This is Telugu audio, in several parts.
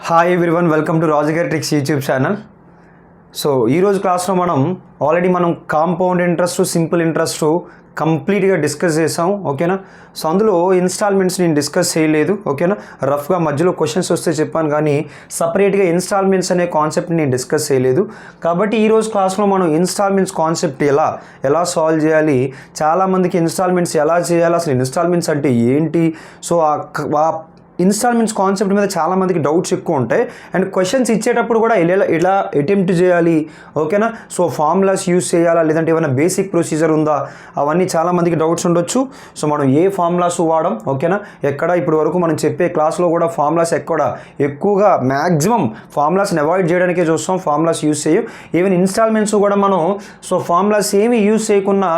హాయ్ ఎవ్రీవన్, వెల్కమ్ టు రాజుగారి ట్రిక్స్ యూట్యూబ్ ఛానల్. సో ఈరోజు క్లాస్లో మనం కాంపౌండ్ ఇంట్రెస్ట్, సింపుల్ ఇంట్రెస్ట్ కంప్లీట్గా డిస్కస్ చేసాం. ఓకేనా? సో అందులో ఇన్స్టాల్మెంట్స్ నేను డిస్కస్ చేయలేదు. ఓకేనా? రఫ్గా మధ్యలో క్వశ్చన్స్ వస్తే చెప్పాను, కానీ సపరేట్గా ఇన్స్టాల్మెంట్స్ అనే కాన్సెప్ట్ నేను డిస్కస్ చేయలేదు. కాబట్టి ఈరోజు క్లాస్లో మనం ఇన్స్టాల్మెంట్స్ కాన్సెప్ట్ ఎలా సాల్వ్ చేయాలి, చాలామందికి ఇన్స్టాల్మెంట్స్ ఎలా చేయాలి, అసలు ఇన్స్టాల్మెంట్స్ అంటే ఏంటి, సో ఆ ఇన్స్టాల్మెంట్స్ కాన్సెప్ట్ మీద చాలామందికి డౌట్స్ ఎక్కువ ఉంటాయి. అండ్ క్వశ్చన్స్ ఇచ్చేటప్పుడు కూడా ఎలా అటెంప్ట్ చేయాలి, ఓకేనా? సో ఫార్ములాస్ యూస్ చేయాలా, లేదంటే ఏమైనా బేసిక్ ప్రొసీజర్ ఉందా, అవన్నీ చాలామందికి డౌట్స్ ఉండొచ్చు. సో మనం ఏ ఫార్ములాస్ వాడడం, ఓకేనా? ఎక్కడ ఇప్పుడు వరకు మనం చెప్పే క్లాస్లో కూడా ఫార్ములాస్ ఎక్కువగా మ్యాక్సిమం ఫార్ములాస్ని అవాయిడ్ చేయడానికే చూస్తాం, ఫార్ములాస్ యూస్ చేయం. ఈవెన్ ఇన్స్టాల్మెంట్స్ కూడా మనం సో ఫార్ములాస్ ఏమి యూస్ చేయకుండా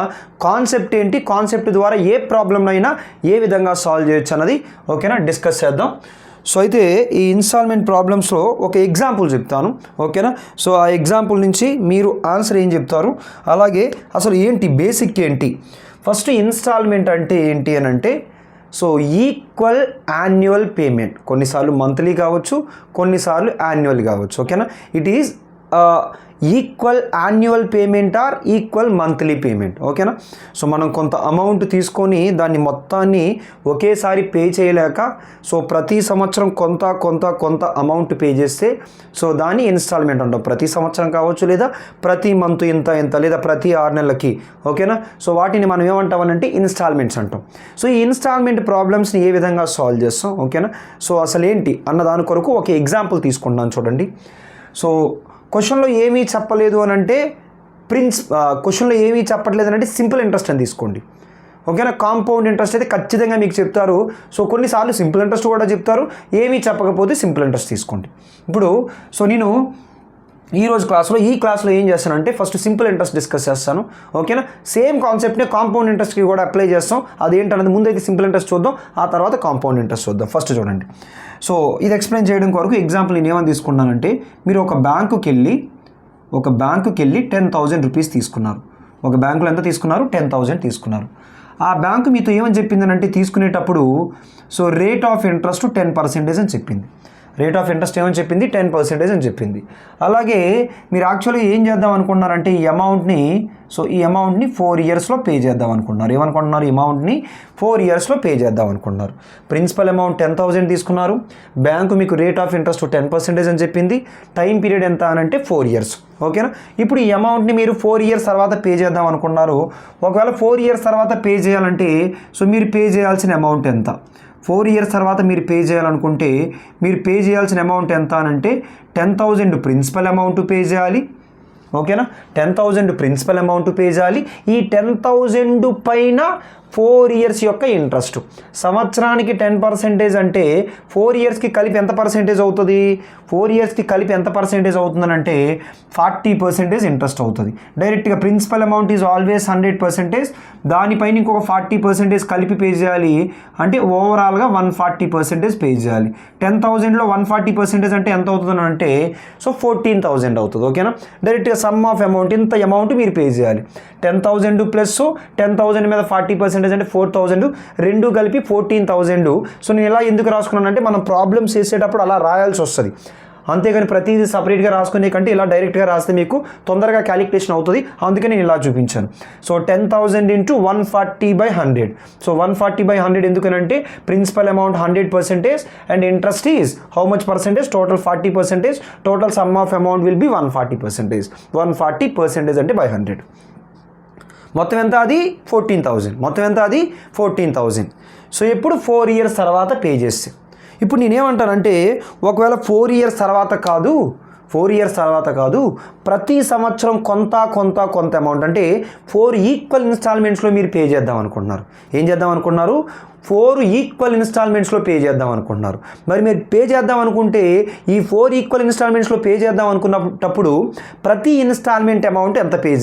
కాన్సెప్ట్ ఏంటి, కాన్సెప్ట్ ద్వారా ఏ ప్రాబ్లమ్నైనా ఏ విధంగా సాల్వ్ చేయొచ్చు అన్నది ఓకేనా డిస్కస్ చేద్దాం. సో అయితే ఈ ఇన్స్టాల్మెంట్ ప్రాబ్లమ్స్లో ఒక ఎగ్జాంపుల్ చెప్తాను, ఓకేనా? సో ఆ ఎగ్జాంపుల్ నుంచి మీరు ఆన్సర్ ఏం చెప్తారు, అలాగే అసలు ఏంటి బేసిక్ ఏంటి. ఫస్ట్ ఇన్స్టాల్మెంట్ అంటే ఏంటి అని అంటే, సో ఈక్వల్ యాన్యువల్ పేమెంట్, కొన్నిసార్లు మంత్లీ కావచ్చు, కొన్నిసార్లు యాన్యువల్ కావచ్చు. ఓకేనా? It is equal annual payment are equal monthly payment. ఓకేనా? సో మనం కొంత అమౌంట్ తీసుకొని దాన్ని మొత్తాన్ని ఒకేసారి పే చేయలేక, సో ప్రతి సంవత్సరం కొంత అమౌంట్ పే చేస్తే సో దాన్ని ఇన్స్టాల్మెంట్ అంటాం. ప్రతి సంవత్సరం కావచ్చు, లేదా ప్రతి మంత్ ఇంత లేదా ప్రతి 6 నెలలకి. ఓకేనా? సో వాటిని మనం ఏమంటామనంటే ఇన్స్టాల్మెంట్స్ అంటాం. సో ఈ ఇన్స్టాల్మెంట్ ప్రాబ్లమ్స్ని ఏ విధంగా సాల్వ్ చేస్తాం, ఓకేనా? సో అసలు ఏంటి అన్న దాని కొరకు ఒక ఎగ్జాంపుల్ తీసుకుంటున్నాను చూడండి. సో క్వశ్చన్లో ఏమీ చెప్పలేదు అని అంటే క్వశ్చన్లో ఏమీ చెప్పట్లేదు అంటే సింపుల్ ఇంట్రెస్ట్ అని తీసుకోండి. ఓకేనా? కాంపౌండ్ ఇంట్రెస్ట్ అయితే ఖచ్చితంగా మీకు చెప్తారు. సో కొన్నిసార్లు సింపుల్ ఇంట్రెస్ట్ కూడా చెప్తారు, ఏమీ చెప్పకపోతే సింపుల్ ఇంట్రెస్ట్ తీసుకోండి. ఇప్పుడు సో నేను ఈరోజు క్లాస్లో ఏం చేస్తానంటే ఫస్ట్ సింపుల్ ఇంట్రెస్ట్ డిస్కస్ చేస్తాను. ఓకేనా? సేమ్ కాన్సెప్ట్ని కాంపౌండ్ ఇంట్రెస్ట్కి కూడా అప్లై చేస్తాం. అదేంటన్నది ముందైతే సింపుల్ ఇంట్రెస్ట్ చూద్దాం, ఆ తర్వాత కాంపౌండ్ ఇంట్రెస్ట్ చూద్దాం. ఫస్ట్ చూడండి. సో ఇది ఎక్స్ప్లెయిన్ చేయడం కొరకు ఎగ్జాంపుల్ నేను ఏమని తీసుకున్నానంటే, మీరు ఒక బ్యాంకుకి వెళ్ళి 10,000 రూపీస్ తీసుకున్నారు. ఒక బ్యాంకులో ఎంత తీసుకున్నారు? 10,000 తీసుకున్నారు. ఆ బ్యాంకు మీతో ఏమని చెప్పిందనంటే తీసుకునేటప్పుడు సో రేట్ ఆఫ్ ఇంట్రెస్ట్ 10% అని చెప్పింది. రేట్ ఆఫ్ ఇంట్రెస్ట్ ఏమని చెప్పింది? 10% అని చెప్పింది. అలాగే మీరు యాక్చువల్గా ఏం చేద్దాం అనుకున్నారంటే ఈ అమౌంట్ని 4 ఇయర్స్లో పే చేద్దాం అనుకున్నారు. ఏమనుకుంటున్నారు? ఈ అమౌంట్ని 4 ఇయర్స్లో పే చేద్దాం అనుకున్నారు. ప్రిన్సిపల్ అమౌంట్ 10,000 తీసుకున్నారు, బ్యాంకు మీకు రేట్ ఆఫ్ ఇంట్రెస్ట్ 10% అని చెప్పింది. టైం పీరియడ్ ఎంత అని అంటే 4 ఇయర్స్. ఓకేనా? ఇప్పుడు ఈ అమౌంట్ని మీరు 4 ఇయర్స్ తర్వాత పే చేద్దాం అనుకున్నారు. ఒకవేళ 4 ఇయర్స్ తర్వాత పే చేయాలంటే సో మీరు పే చేయాల్సిన అమౌంట్ ఎంత? 4 ఇయర్స్ తర్వాత మీరు పే చేయాలనుకుంటే మీరు పే చేయాల్సిన అమౌంట్ ఎంత అని అంటే 10,000 ప్రిన్సిపల్ అమౌంట్ పే చేయాలి. ఓకేనా? 10,000 ప్రిన్సిపల్ అమౌంట్ పే చేయాలి. ఈ 10,000 పైన 4 ఇయర్స్ యొక్క ఇంట్రెస్ట్. సంవత్సరానికి 10% అంటే 4 ఇయర్స్కి కలిపి ఎంత పర్సెంటేజ్ అవుతుంది? 4 ఇయర్స్కి కలిపి ఎంత పర్సెంటేజ్ అవుతుందనంటే 40% ఇంట్రెస్ట్ అవుతుంది. డైరెక్ట్గా ప్రిన్సిపల్ అమౌంట్ ఈజ్ ఆల్వేస్ 100%, దానిపైన ఇంకొక 40% కలిపి పే చేయాలి. అంటే ఓవరాల్గా 140% పే చేయాలి. 10,000లో 140% అంటే ఎంత అవుతుంది అంటే సో 14,000 అవుతుంది. ఓకేనా? డైరెక్ట్గా సమ్ ఆఫ్ అమౌంట్, ఇంత అమౌంట్ మీరు పే చేయాలి. 10,000 ప్లస్ 10,000 మీద 40% అంటే 4,000, రెండు కలిపి 14,000. సో నేను ఇలా ఎందుకు రాసుకున్నానంటే మనం ప్రాబ్లమ్స్ చేసేటప్పుడు అలా రాయాల్సి వస్తుంది. అంతేగాని ప్రతిదీ సపరేట్గా రాసుకునే కంటే ఇలా డైరెక్ట్గా రాస్తే మీకు తొందరగా క్యాలిక్యులేషన్ అవుతుంది. అందుకే నేను ఇలా చూపించాను. సో 10,000 × 140/100. సో 140/100 ఎందుకనంటే principal amount 100% and interest is how much percentage? Total 40%. Total sum of amount will be 140%. 140% అంటే 100. మొత్తం ఎంత? అది 14,000. సో ఎప్పుడు 4 ఇయర్స్ తర్వాత పే చేస్తే, ఇప్పుడు నేనేమంటానంటే ఒకవేళ 4 ఇయర్స్ తర్వాత కాదు, ప్రతి సంవత్సరం కొంత అమౌంట్ అంటే 4 ఈక్వల్ ఇన్స్టాల్మెంట్స్లో మీరు పే చేద్దాం అనుకుంటున్నారు. ఏం చేద్దాం అనుకున్నారు? 4 ఈక్వల్ ఇన్స్టాల్మెంట్స్లో పే చేద్దాం అనుకుంటున్నారు. మరి మీరు పే చేద్దాం అనుకుంటే ఈ 4 ఈక్వల్ ఇన్స్టాల్మెంట్స్లో పే చేద్దాం అనుకున్నప్పుడు ప్రతి ఇన్స్టాల్మెంట్ అమౌంట్ ఎంత పే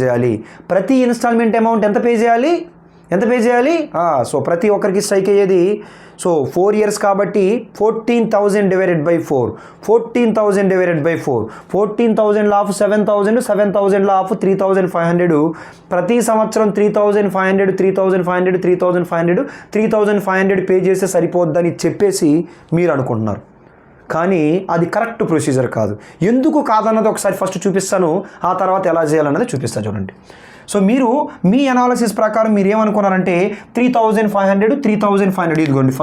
చేయాలి? సో ప్రతి ఒక్కరికి స్ట్రైక్ అయ్యేది సో 4 ఇయర్స్ కాబట్టి 14,000 డివైడెడ్ బై 4. 14,000 of 7,000, 7,000 of 3,500. ప్రతి సంవత్సరం 3,500 పే చేస్తే సరిపోద్దని చెప్పేసి మీరు అనుకుంటున్నారు. కానీ అది కరెక్ట్ ప్రొసీజర్ కాదు. ఎందుకు కాదన్నది ఒకసారి ఫస్ట్ చూపిస్తాను, ఆ తర్వాత ఎలా చేయాలన్నది చూపిస్తాను చూడండి. సో మీరు మీ అనాలిసిస్ ప్రకారం మీరు ఏమనుకున్నారంటే 3,500 ఇదిగోండి.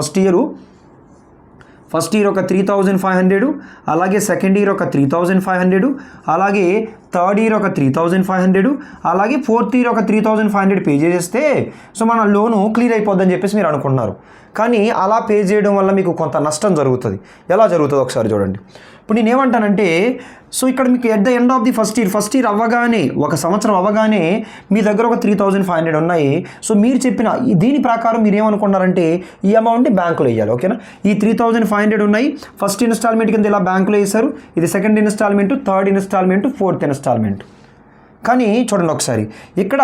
ఫస్ట్ ఇయర్ ఒక 3,500, అలాగే సెకండ్ ఇయర్ ఒక 3,500, అలాగే థర్డ్ ఇయర్ ఒక 3,500, అలాగే ఫోర్త్ ఇయర్ ఒక 3,500 పే చేస్తే సో మన లోను క్లియర్ అయిపోద్దని చెప్పేసి మీరు అనుకున్నారు. కానీ అలా పే చేయడం వల్ల మీకు కొంత నష్టం జరుగుతుంది. ఎలా జరుగుతుందో ఒకసారి చూడండి. ఇప్పుడు నేనేమంటానంటే సో ఇక్కడ మీకు at the end of the first year అవ్వగానే, ఒక సంవత్సరం అవ్వగానే మీ దగ్గర ఒక 3,500 ఉన్నాయి. సో మీరు చెప్పిన దీని ప్రకారం మీరు ఏమనుకున్నారంటే ఈ అమౌంట్ని బ్యాంకులో వేయాలి. ఓకేనా, ఈ 3,500 ఉన్నాయి, ఫస్ట్ ఇన్స్టాల్మెంట్ కింద ఇలా బ్యాంకులో వేశారు, ఇది second installment, third installment, fourth installment. కానీ చూడండి ఒకసారి ఇక్కడ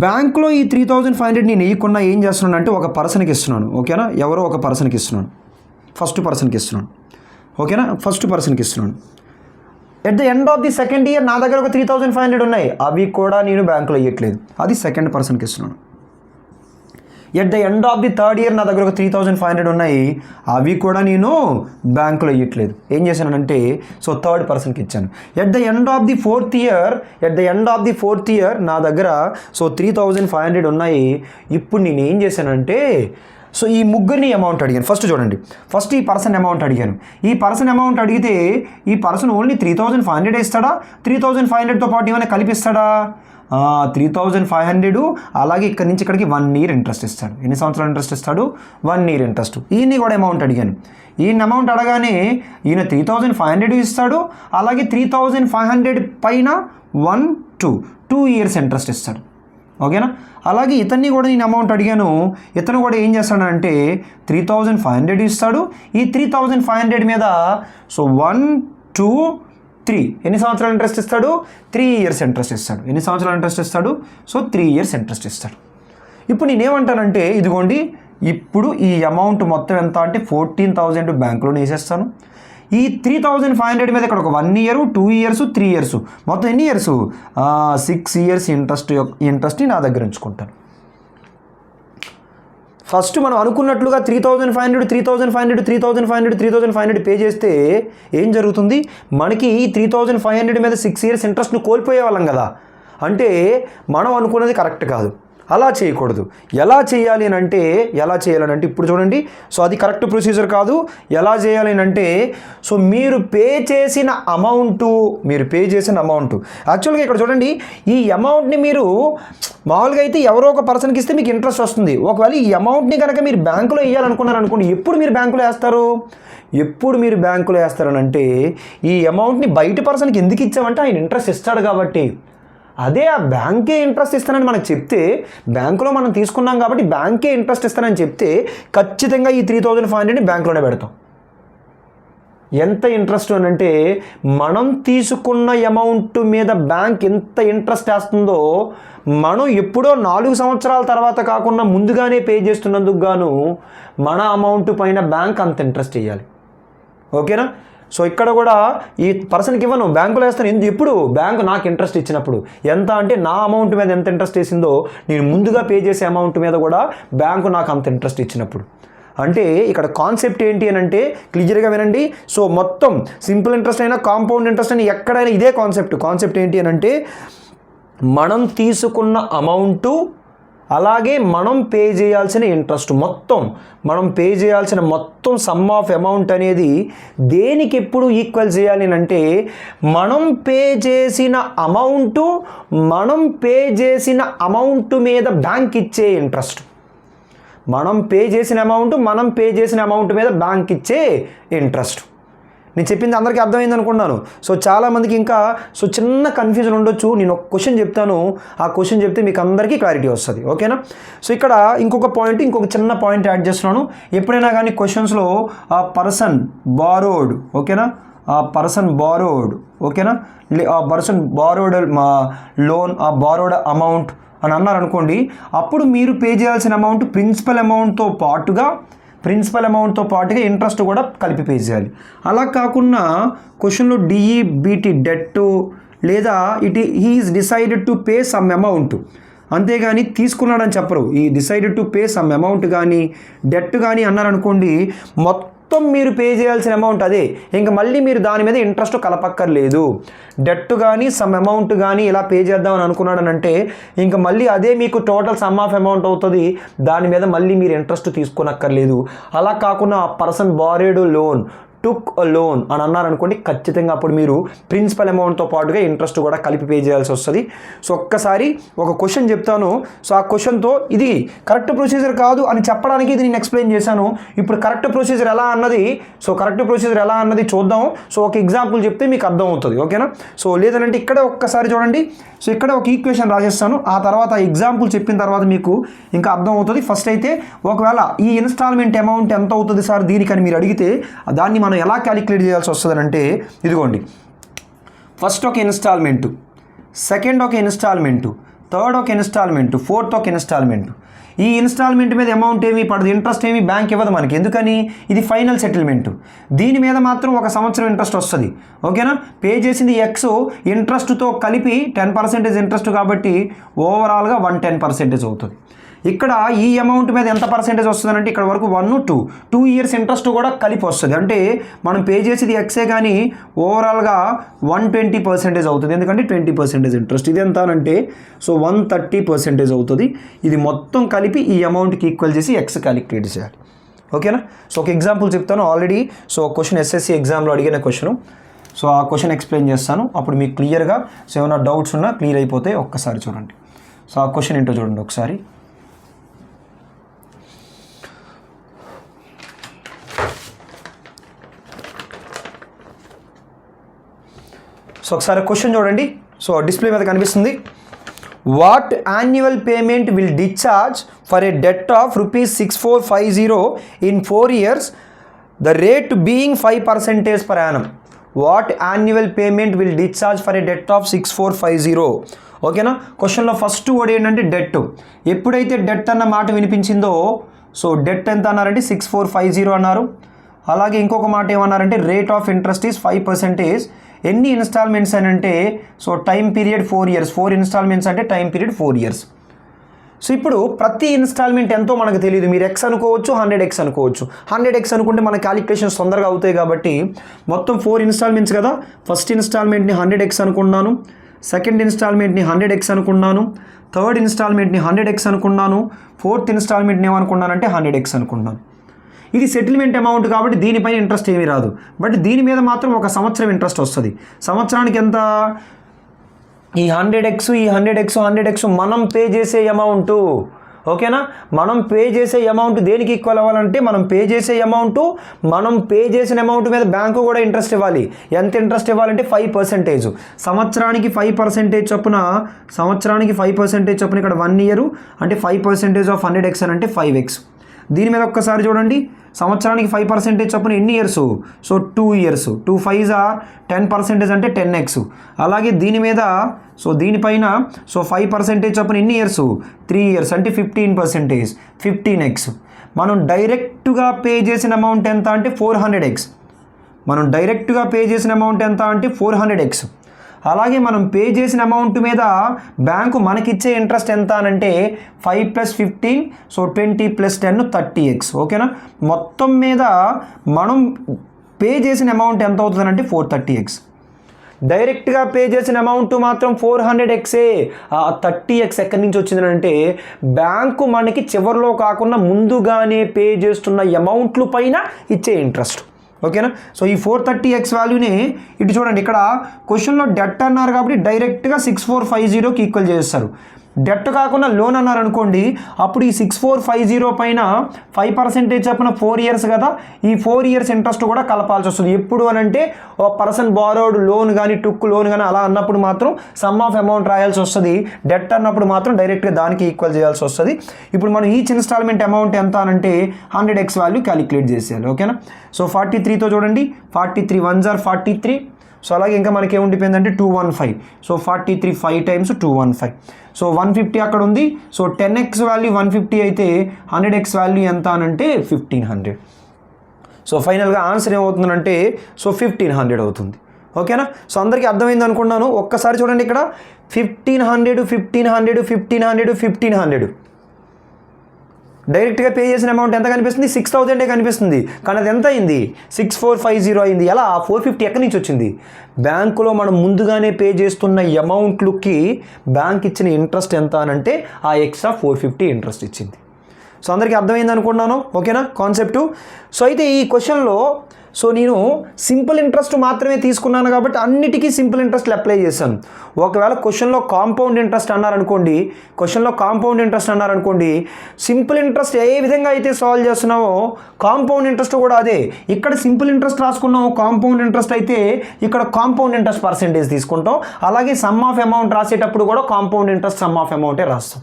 బ్యాంకులో ఈ 3,500 నేను వేయకుండా ఏం చేస్తున్నాను అంటే ఒక పర్సన్కి ఇస్తున్నాను. ఓకేనా, ఎవరో ఒక పర్సన్కి ఇస్తున్నాను, ఫస్ట్ పర్సన్కి ఇస్తున్నాను. ఓకేనా, ఫస్ట్ పర్సన్కి ఇస్తున్నాను. At the end of the second year నా దగ్గర ఒక 3,500 ఉన్నాయి, అవి కూడా నేను బ్యాంకులో వేయట్లేదు, అది సెకండ్ పర్సన్కి ఇస్తున్నాను. At the end of the third year నా దగ్గర ఒక 3,500 ఉన్నాయి, అవి కూడా నేను బ్యాంకులో వేయట్లేదు. ఏం చేశానంటే సో థర్డ్ పర్సన్కి ఇచ్చాను. At the end of the fourth year నా దగ్గర సో 3,500 ఉన్నాయి. ఇప్పుడు నేను ఏం చేశానంటే సో ఈ ముగ్గురిని అమౌంట్ అడిగాను. ఫస్ట్ చూడండి, ఫస్ట్ ఈ పర్సన్ అమౌంట్ అడిగాను. ఈ పర్సన్ అమౌంట్ అడిగితే ఈ పర్సన్ ఓన్లీ 3,500 ఇస్తాడా, 3,500తో పాటు ఏమైనా కలిపిస్తాడా? 3,500, అలాగే ఇక్కడి నుంచి ఇక్కడికి 1 year ఇంట్రెస్ట్ ఇస్తాడు. ఎన్ని సంవత్సరాలు ఇంట్రెస్ట్ ఇస్తాడు? 1 year ఇంట్రెస్ట్. ఈయన్ని కూడా అమౌంట్ అడిగాను. ఈయన అమౌంట్ అడగానే ఈయన 3,500 ఇస్తాడు, అలాగే 3,500 పైన 2 years ఇంట్రెస్ట్ ఇస్తాడు. ఓకేనా, అలాగే ఇతన్ని కూడా నేను అమౌంట్ అడిగాను. ఇతను కూడా ఏం చేస్తాడంటే 3,500 ఇస్తాడు. ఈ 3,500 మీద సో 1, 2, 3 ఎన్ని సంవత్సరాలు ఇంట్రెస్ట్ ఇస్తాడు? 3 years ఇంట్రెస్ట్ ఇస్తాడు. ఎన్ని సంవత్సరాలు ఇంట్రెస్ట్ ఇస్తాడు? సో 3 years ఇంట్రెస్ట్ ఇస్తాడు. ఇప్పుడు నేనేమంటానంటే ఇదిగోండి, ఇప్పుడు ఈ అమౌంట్ మొత్తం ఎంత అంటే 14,000 బ్యాంకులో వేసేస్తాను. ఈ 3,500 మీద ఇక్కడ ఒక 1 year, 2 years, 3 years, మొత్తం ఎన్ని ఇయర్స్? 6 years ఇంట్రెస్ట్ని నా దగ్గర ఉంచుకుంటాను. ఫస్ట్ మనం అనుకున్నట్లుగా 3,500 పే చేస్తే ఏం జరుగుతుంది? మనకి 3,500 మీద 6 years ఇంట్రెస్ట్ను కోల్పోయే వాళ్ళం కదా. అంటే మనం అనుకున్నది కరెక్ట్ కాదు, అలా చేయకూడదు. ఎలా చేయాలి అని అంటే ఇప్పుడు చూడండి, సో అది కరెక్ట్ ప్రొసీజర్ కాదు. ఎలా చేయాలి అని అంటే సో మీరు పే చేసిన అమౌంట్ యాక్చువల్గా ఇక్కడ చూడండి, ఈ అమౌంట్ని మీరు మామూలుగా అయితే ఎవరో ఒక పర్సన్కి ఇస్తే మీకు ఇంట్రెస్ట్ వస్తుంది. ఒకవేళ ఈ అమౌంట్ని కనుక మీరు బ్యాంకులో వేయాలనుకున్నారు అనుకోండి, ఎప్పుడు మీరు బ్యాంకులో వేస్తారనంటే ఈ అమౌంట్ని బయట పర్సన్కి ఎందుకు ఇచ్చామంటే ఆయన ఇంట్రెస్ట్ ఇస్తాడు కాబట్టి. అదే ఆ బ్యాంకే ఇంట్రెస్ట్ ఇస్తానని మనకు చెప్తే, బ్యాంకులో మనం తీసుకున్నాం కాబట్టి బ్యాంకే ఇంట్రెస్ట్ ఇస్తానని చెప్తే ఖచ్చితంగా ఈ 3,500ని బ్యాంకులోనే పెడతాం. ఎంత ఇంట్రెస్ట్ అని అంటే మనం తీసుకున్న అమౌంట్ మీద బ్యాంక్ ఎంత ఇంట్రెస్ట్ వేస్తుందో మనం ఎప్పుడో 4 సంవత్సరాల తర్వాత కాకుండా ముందుగానే పే చేస్తున్నందుకు గాను మన అమౌంట్ పైన బ్యాంక్ అంత ఇంట్రెస్ట్ వేయాలి. ఓకేనా, సో ఇక్కడ కూడా ఈ పర్సన్కి ఇవ్వను, బ్యాంకులో వేస్తాను. ఎప్పుడు? బ్యాంకు నాకు ఇంట్రెస్ట్ ఇచ్చినప్పుడు. ఎంత అంటే నా అమౌంట్ మీద ఎంత ఇంట్రెస్ట్ వేసిందో నేను ముందుగా పే చేసే అమౌంట్ మీద కూడా బ్యాంకు నాకు అంత ఇంట్రెస్ట్ ఇచ్చినప్పుడు. అంటే ఇక్కడ కాన్సెప్ట్ ఏంటి అని అంటే క్లియర్గా వినండి. సో మొత్తం సింపుల్ ఇంట్రెస్ట్ అయినా కాంపౌండ్ ఇంట్రెస్ట్ అయినా ఎక్కడైనా ఇదే కాన్సెప్ట్ ఏంటి అని అంటే మనం తీసుకున్న అమౌంటు అలాగే మనం పే చేయాల్సిన ఇంట్రెస్ట్ మొత్తం సమ్ ఆఫ్ అమౌంట్ అనేది దేనికి ఎప్పుడు ఈక్వల్ చేయాలి అంటే మనం పే చేసిన అమౌంట్ మీద బ్యాంక్ ఇచ్చే ఇంట్రెస్ట్. మనం పే చేసిన అమౌంట్ మీద బ్యాంక్ ఇచ్చే ఇంట్రెస్ట్. నేను చెప్పింది అందరికీ అర్థమైంది అనుకున్నాను. సో చాలామందికి ఇంకా సో చిన్న కన్ఫ్యూజన్ ఉండొచ్చు. నేను ఒక క్వశ్చన్ చెప్తాను, ఆ క్వశ్చన్ చెప్తే మీకు అందరికీ క్లారిటీ వస్తుంది. ఓకేనా, సో ఇక్కడ ఇంకొక చిన్న పాయింట్ యాడ్ చేస్తున్నాను. ఎప్పుడైనా కానీ క్వశ్చన్స్లో ఆ పర్సన్ బారోడ్, ఓకేనా, లోన్ బారోడ్ అమౌంట్ అని అన్నారనుకోండి, అప్పుడు మీరు పే చేయాల్సిన అమౌంట్ ప్రిన్సిపల్ అమౌంట్తో పాటుగా ఇంట్రెస్ట్ కూడా కలిపి పే చేయాలి. అలా కాకుండా క్వశ్చన్లో డిఈబిటి డెట్ లేదా he is decided to pay some amount, అంతేగాని తీసుకున్నాడని చెప్పరు. ఈ decided to pay some amount కానీ డెట్ కానీ అన్నారనుకోండి, మొత్తం మొత్తం మీరు పే చేయాల్సిన అమౌంట్ అదే, ఇంకా మళ్ళీ మీరు దాని మీద ఇంట్రెస్ట్ కలపక్కర్లేదు. డెట్ కానీ సమ్ అమౌంట్ కానీ ఇలా పే చేద్దామని అనుకున్నాడనంటే ఇంకా మళ్ళీ అదే మీకు టోటల్ సమ్ ఆఫ్ అమౌంట్ అవుతుంది, దాని మీద మళ్ళీ మీరు ఇంట్రెస్ట్ తీసుకోనక్కర్లేదు. అలా కాకుండా ఆ పర్సన్ బారోడ్ లోన్, టుక్ లోన్ అని అన్నారనుకోండి, ఖచ్చితంగా అప్పుడు మీరు ప్రిన్సిపల్ అమౌంట్తో పాటుగా ఇంట్రెస్ట్ కూడా కలిపి పే చేయాల్సి వస్తుంది. సో ఒక్కసారి ఒక క్వశ్చన్ చెప్తాను. సో ఆ క్వశ్చన్తో ఇది కరెక్ట్ ప్రొసీజర్ కాదు అని చెప్పడానికి ఇది నేను ఎక్స్ప్లెయిన్ చేశాను. ఇప్పుడు కరెక్ట్ ప్రొసీజర్ ఎలా అన్నది చూద్దాం. సో ఒక ఎగ్జాంపుల్ చెప్తే మీకు అర్థం అవుతుంది, ఓకేనా? సో లేదనంటే ఇక్కడ ఒక్కసారి చూడండి. సో ఇక్కడ ఒక ఈక్వేషన్ రాసేస్తాను, ఆ తర్వాత ఎగ్జాంపుల్ చెప్పిన తర్వాత మీకు ఇంకా అర్థం అవుతుంది. ఫస్ట్ అయితే ఒకవేళ ఈ ఇన్స్టాల్మెంట్ అమౌంట్ ఎంత అవుతుంది సార్ దీనికని మీరు అడిగితే దాన్ని మనం ఎలా క్యాలిక్యులేట్ చేయాల్సి వస్తుంది అంటే, ఇదిగోండి, ఫస్ట్ ఒక ఇన్స్టాల్మెంటు, సెకండ్ ఒక ఇన్స్టాల్మెంటు, థర్డ్ ఒక ఇన్స్టాల్మెంటు, ఫోర్త్ ఒక ఇన్స్టాల్మెంటు. ఈ ఇన్స్టాల్మెంట్ మీద అమౌంట్ ఏమీ పడదు, ఇంట్రెస్ట్ ఏమీ బ్యాంక్ ఇవ్వదు మనకి, ఎందుకని ఇది ఫైనల్ సెటిల్మెంట్. దీని మీద మాత్రం 1 సంవత్సరం ఇంట్రెస్ట్ వస్తుంది, ఓకేనా? పే చేసింది ఎక్స్, ఇంట్రెస్ట్తో కలిపి 10% ఇంట్రెస్ట్ కాబట్టి ఓవరాల్గా 110% అవుతుంది. ఇక్కడ ఈ అమౌంట్ మీద ఎంత పర్సెంటేజ్ వస్తుందంటే ఇక్కడ వరకు 1, 2 ఇయర్స్ ఇంట్రెస్ట్ కూడా కలిపి వస్తుంది. అంటే మనం పే చేసేది ఎక్సే కానీ ఓవరాల్గా 120% అవుతుంది, ఎందుకంటే 20% ఇంట్రెస్ట్. ఇది ఎంత అంటే సో 130% అవుతుంది. ఇది మొత్తం కలిపి ఈ అమౌంట్కి ఈక్వల్ చేసి ఎక్స్ క్యాలిక్యులేట్ చేయాలి, ఓకేనా? సో ఒక ఎగ్జాంపుల్ చెప్తాను. ఆల్రెడీ సో క్వశ్చన్ ఎస్ఎస్సి ఎగ్జామ్లో అడిగిన క్వశ్చన్. సో ఆ క్వశ్చన్ ఎక్స్ప్లెయిన్ చేస్తాను, అప్పుడు మీకు క్లియర్గా సో ఏమైనా డౌట్స్ ఉన్నా క్లియర్ అయిపోతే ఒక్కసారి చూడండి. సో ఆ క్వశ్చన్ ఏంటో చూడండి ఒకసారి. సో ఒకసారి క్వశ్చన్ చూడండి. సో డిస్ప్లే మీద కనిపిస్తుంది. What annual payment will discharge for a det of ₹6450 in 4 years, the rate being 5% per annum. What annual payment will discharge for a det of 6450, ఓకేనా? క్వశ్చన్లో ఫస్ట్ వర్డ్ ఏంటంటే డెట్. ఎప్పుడైతే డెట్ అన్న మాట వినిపించిందో సో డెట్ ఎంత అన్నారంటే 6450 అన్నారు. అలాగే ఇంకొక మాట ఏమన్నారంటే రేట్ ఆఫ్ ఇంట్రెస్ట్ ఈజ్ 5%. ఎన్ని ఇన్స్టాల్మెంట్స్ అని అంటే so time period 4 years, 4 installments అంటే టైం పీరియడ్ 4 years. సో ఇప్పుడు ప్రతి ఇన్స్టాల్మెంట్ ఎంతో మనకు తెలియదు, మీరు ఎక్స్ అనుకోవచ్చు, 100x అనుకోవచ్చు. 100x అనుకుంటే మన క్యాలిక్యులేషన్స్ తొందరగా అవుతాయి కాబట్టి మొత్తం 4 ఇన్స్టాల్మెంట్స్ కదా. ఫస్ట్ ఇన్స్టాల్మెంట్ని 100x అనుకున్నాను, సెకండ్ ఇన్స్టాల్మెంట్ని 100x అనుకున్నాను, థర్డ్ ఇన్స్టాల్మెంట్ని 100x అనుకున్నాను, ఫోర్త్ ఇన్స్టాల్మెంట్ని ఏమనుకున్నానంటే 100x అనుకున్నాను. ఇది సెటిల్మెంట్ అమౌంట్ కాబట్టి దీనిపైన ఇంట్రెస్ట్ ఏమీ రాదు, బట్ దీని మీద మాత్రం 1 సంవత్సరం ఇంట్రెస్ట్ వస్తుంది. సంవత్సరానికి ఎంత? ఈ 100x మనం పే చేసే అమౌంట్, ఓకేనా? మనం పే చేసే అమౌంట్ దేనికి ఈక్వల్ అవ్వాలంటే మనం పే చేసిన అమౌంట్ మీద బ్యాంకు కూడా ఇంట్రెస్ట్ ఇవ్వాలి. ఎంత ఇంట్రెస్ట్ ఇవ్వాలంటే 5%. సంవత్సరానికి 5% చొప్పున, ఇక్కడ 1 year అంటే 5% ఆఫ్ 100x అని అంటే 5x. దీని మీద ఒక్కసారి చూడండి, సంవత్సరానికి 5% చొప్పున ఎన్ని years? So 2 years, 2 5s are 10% అంటే 10x. అలాగే దీని మీద సో దీనిపైన సో 5% చొప్పున ఎన్ని ఇయర్స్? 3 years అంటే 15%, 15x. మనం డైరెక్ట్గా పే చేసిన అమౌంట్ ఎంత అంటే 400x. అలాగే మనం పే చేసిన అమౌంట్ మీద బ్యాంకు మనకిచ్చే ఇంట్రెస్ట్ ఎంత అనంటే 5 + 15 సో 20 + 10 30x, ఓకేనా? మొత్తం మీద మనం పే చేసిన అమౌంట్ ఎంత అవుతుందంటే 430x. డైరెక్ట్గా పే చేసిన అమౌంట్ మాత్రం 400xే. ఆ 30x ఎక్కడి నుంచి వచ్చిందంటే బ్యాంకు మనకి చివరిలో కాకుండా ముందుగానే పే చేస్తున్న అమౌంట్లు పైన ఇచ్చే ఇంట్రెస్ట్, ఓకేనా? సో ఈ 430x వాల్యూని ఇటు చూడండి, ఇక్కడ క్వశ్చన్లో డెట్ అన్నారు కాబట్టి డైరెక్ట్గా 6450కి ఈక్వల్ చేస్తారు. డెట్ కాకుండా లోన్ అన్నారు అనుకోండి, అప్పుడు ఈ 6450 పైన 5% చొప్పున 4 years కదా, ఈ 4 years ఇంట్రెస్ట్ కూడా కలపాల్సి వస్తుంది. ఎప్పుడు అని అంటే ఒక పర్సన్ బారోడ్ లోన్ కానీ టుక్ లోన్ కానీ అలా అన్నప్పుడు మాత్రం సమ్ ఆఫ్ అమౌంట్ రాయాల్సి వస్తుంది. డెట్ అన్నప్పుడు మాత్రం డైరెక్ట్గా దానికి ఈక్వల్ చేయాల్సి వస్తుంది. ఇప్పుడు మనం ఈచ్ ఇన్స్టాల్మెంట్ అమౌంట్ ఎంత అనంటే 100x వాల్యూ క్యాలిక్యులేట్ చేసేయాలి, ఓకేనా? సో 43తో చూడండి, 43 1s are 43. సో అలాగే ఇంకా మనకి ఏముండిపోయిందంటే 215. So 43 5 times 215. సో 150 అక్కడ ఉంది. సో 10x వాల్యూ 150 అయితే 100x వాల్యూ ఎంత అనంటే 1500. సో ఫైనల్గా ఆన్సర్ ఏమవుతుందంటే సో 1500 అవుతుంది, ఓకేనా? సో అందరికీ అర్థమైంది అనుకున్నాను. ఒక్కసారి చూడండి, ఇక్కడ 1500, డైరెక్ట్గా పే చేసిన అమౌంట్ ఎంత కనిపిస్తుంది 6,000 కనిపిస్తుంది, కానీ అది ఎంత అయింది 6,450 అయింది. ఎలా 450 ఎక్కడి నుంచి వచ్చింది? బ్యాంకులో మనం ముందుగానే పే చేస్తున్న అమౌంట్లకి బ్యాంక్ ఇచ్చిన ఇంట్రెస్ట్ ఎంత అని అంటే ఆ ఎక్స్ట్రా 450 ఇంట్రెస్ట్ ఇచ్చింది. సో అందరికీ అర్థమైంది అనుకున్నాను, ఓకేనా కాన్సెప్టు. సో అయితే ఈ క్వశ్చన్లో సో నేను సింపుల్ ఇంట్రెస్ట్ మాత్రమే తీసుకున్నాను కాబట్టి అన్నిటికీ సింపుల్ ఇంట్రెస్ట్లు అప్లై చేశాను. ఒకవేళ క్వశ్చన్లో కాంపౌండ్ ఇంట్రెస్ట్ అన్నారనుకోండి, సింపుల్ ఇంట్రెస్ట్ ఏ విధంగా అయితే సాల్వ్ చేస్తున్నామో కాంపౌండ్ ఇంట్రెస్ట్ కూడా అదే. ఇక్కడ సింపుల్ ఇంట్రెస్ట్ రాసుకున్నాం, కాంపౌండ్ ఇంట్రెస్ట్ అయితే ఇక్కడ కాంపౌండ్ ఇంట్రెస్ట్ పర్సెంటేజ్ తీసుకుంటాం. అలాగే సమ్ ఆఫ్ అమౌంట్ రాసేటప్పుడు కూడా కాంపౌండ్ ఇంట్రెస్ట్ సమ్ ఆఫ్ అమౌంటే రాస్తాం.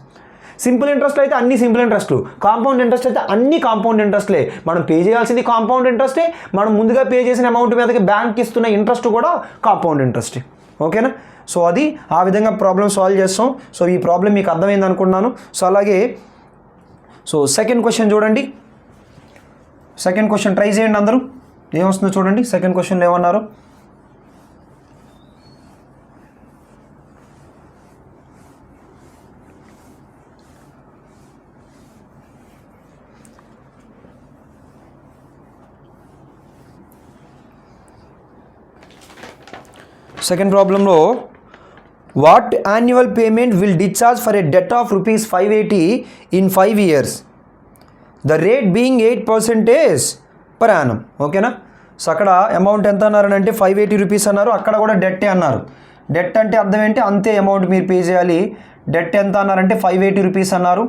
సింపుల్ ఇంట్రెస్ట్ అయితే అన్ని సింపుల్ ఇంట్రెస్ట్లు, కాంపౌండ్ ఇంట్రెస్ట్ అయితే అన్ని కాంపౌండ్ ఇంట్రెస్ట్లే. మనం పే చేయాల్సింది కాంపౌండ్ ఇంట్రెస్టే, మనం ముందుగా పే చేసిన అమౌంట్ మీదకి బ్యాంక్ ఇస్తున్న ఇంట్రెస్ట్ కూడా కాంపౌండ్ ఇంట్రెస్టే, ఓకేనా. సో అది ఆ విధంగా ప్రాబ్లం సాల్వ్ చేస్తాం. సో ఈ ప్రాబ్లం మీకు అర్థమైంది అనుకున్నాను. సో అలాగే సో సెకండ్ క్వశ్చన్ చూడండి. సెకండ్ క్వశ్చన్ ట్రై చేయండి అందరూ, ఏమొస్తుందో చూడండి. సెకండ్ క్వశ్చన్లో ఏమన్నారు? సెకండ్ ప్రాబ్లంలో what annual payment will discharge for a det of ₹580 in 5 years, the rate being 8% per annum, ఓకేనా. సో అక్కడ అమౌంట్ ఎంత అన్నారని అంటే ₹580 అన్నారు, అక్కడ కూడా డెట్టే అన్నారు. డెట్ అంటే అర్థం ఏంటి, అంతే అమౌంట్ మీరు పే చేయాలి. డెట్ ఎంత అన్నారంటే ₹580 అన్నారు.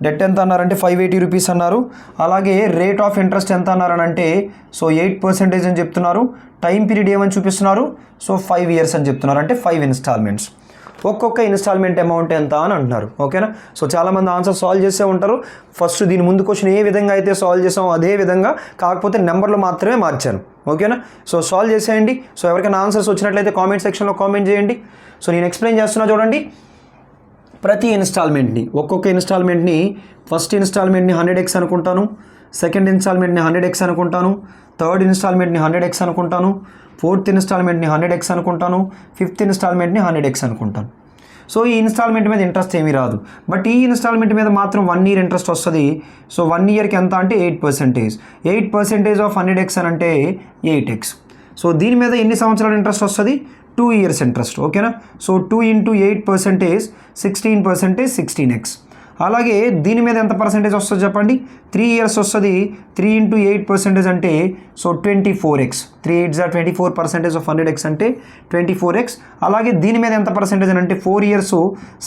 ₹580 అన్నారు. అలాగే రేట్ ఆఫ్ ఇంట్రెస్ట్ ఎంత అన్నారనంటే సో 8% అని చెప్తున్నారు. టైం పీరియడ్ ఏమని చూపిస్తున్నారు, సో 5 years అని చెప్తున్నారు, అంటే 5 installments. ఒక్కొక్క ఇన్స్టాల్మెంట్ అమౌంట్ ఎంత అని అంటున్నారు, ఓకేనా. సో చాలామంది ఆన్సర్ సాల్వ్ చేసే ఉంటారు. ఫస్ట్ దీని ముందు క్వశ్చన్ ఏ విధంగా అయితే సాల్వ్ చేసామో అదే విధంగా, కాకపోతే నెంబర్లు మాత్రమే మార్చాను, ఓకేనా. సో సాల్వ్ చేసేయండి. సో ఎవరికైనా ఆన్సర్స్ వచ్చినట్లయితే కామెంట్ సెక్షన్లో కామెంట్ చేయండి. సో నేను ఎక్స్ప్లెయిన్ చేస్తున్నా చూడండి. ప్రతి ఇన్స్టాల్మెంట్ని, ఒక్కొక్క ఇన్స్టాల్మెంట్ని, ఫస్ట్ ఇన్స్టాల్మెంట్ని 100x అనుకుంటాను, సెకండ్ ఇన్స్టాల్మెంట్ని 100x అనుకుంటాను, థర్డ్ ఇన్స్టాల్మెంట్ని 100x అనుకుంటాను, ఫోర్త్ ఇన్స్టాల్మెంట్ని 100x అనుకుంటాను, ఫిఫ్త్ ఇన్స్టాల్మెంట్ని 100x అనుకుంటాను. సో ఈ ఇన్స్టాల్మెంట్ మీద ఇంట్రెస్ట్ ఏమీ రాదు, బట్ ఈ ఇన్స్టాల్మెంట్ మీద మాత్రం 1 year ఇంట్రెస్ట్ వస్తుంది. సో 1 yearకి ఎంత అంటే 8%. 8% ఆఫ్ 100x అని అంటే 8x. సో దీని మీద ఎన్ని సంవత్సరాల ఇంట్రెస్ట్ వస్తుంది? 2 years ఇంట్రెస్ట్, ఓకేనా. So 2 into 8% 16%, 16x. అలాగే దీని మీద ఎంత పర్సెంటేజ్ వస్తుంది చెప్పండి? 3 years వస్తుంది. 3 into 8% అంటే so 24x. 3 8s are 24% of 100x అంటే 24x. అలాగే దీని మీద ఎంత పర్సెంటేజ్ అని అంటే 4 years,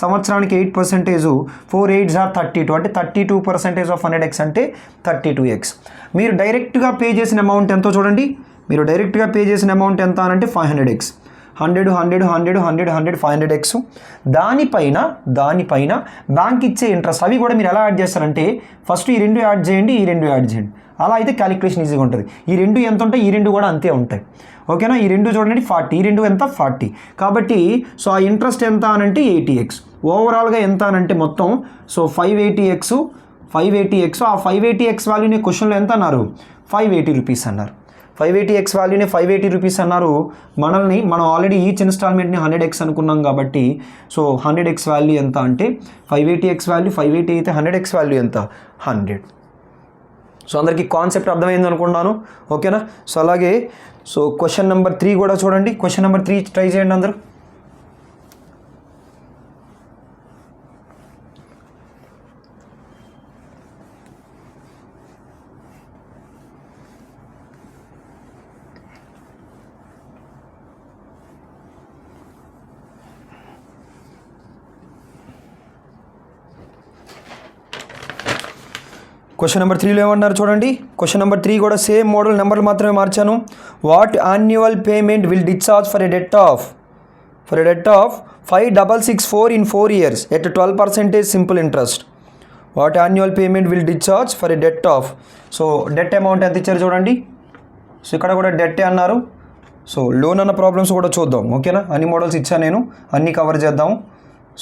సంవత్సరానికి 8%, 4 8s are 32 అంటే 32% ఆఫ్ 100x అంటే 32x. మీరు డైరెక్ట్గా పే చేసిన అమౌంట్ ఎంతో చూడండి. మీరు డైరెక్ట్గా పే చేసిన అమౌంట్ ఎంత అని అంటే 500x. 100 100 100 100 100 500x. దానిపైన బ్యాంక్ ఇచ్చే ఇంట్రెస్ట్, అవి కూడా మీరు ఎలా యాడ్ చేస్తారంటే ఫస్ట్ ఈ రెండు యాడ్ చేయండి, ఈ రెండు యాడ్ చేయండి. అలా అయితే క్యాలిక్యులేషన్ ఈజీగా ఉంటుంది. ఈ రెండు ఎంత ఉంటాయి, ఈ రెండు కూడా అంతే ఉంటాయి, ఓకేనా. ఈ రెండు చూడండి 40, ఈ రెండు ఎంత 40. కాబట్టి సో ఆ ఇంట్రెస్ట్ ఎంత అని అంటే 80x. ఓవరాల్గా ఎంత అని అంటే మొత్తం సో 580x. ఆ 580x వాల్యూని క్వశ్చన్లో ఎంత అన్నారు? ₹580 అన్నారు. 580x వాల్యూని ₹580 అన్నారు. మనం ఆల్రెడీ ఈచ్ ఇన్స్టాల్మెంట్ని 100x అనుకున్నాం కాబట్టి సో 100x వాల్యూ ఎంత అంటే 580x వాల్యూ 580 అయితే 100x వాల్యూ ఎంత? 100. సో అందరికీ కాన్సెప్ట్ అర్థమైంది అనుకున్నాను, ఓకేనా. సో అలాగే సో క్వశ్చన్ నెంబర్ 3 కూడా చూడండి. క్వశ్చన్ నెంబర్ 3 ట్రై చేయండి అందరూ. క్వశ్చన్ నెంబర్ 3లో ఏమన్నారు చూడండి. క్వశ్చన్ నెంబర్ 3 కూడా సేమ్ మోడల్, నెంబర్లు మాత్రమే మార్చాను. What annual payment will discharge for a det of 5664 in 4 years at 12% simple interest. What annual payment will discharge for a det of, so det amount ఎంత ఇచ్చారు చూడండి. సో ఇక్కడ కూడా డెట్టే అన్నారు. సో లోన్ అన్న ప్రాబ్లమ్స్ కూడా చూద్దాం, ఓకేనా. అన్ని మోడల్స్ ఇచ్చాను నేను, అన్నీ కవర్ చేద్దాం.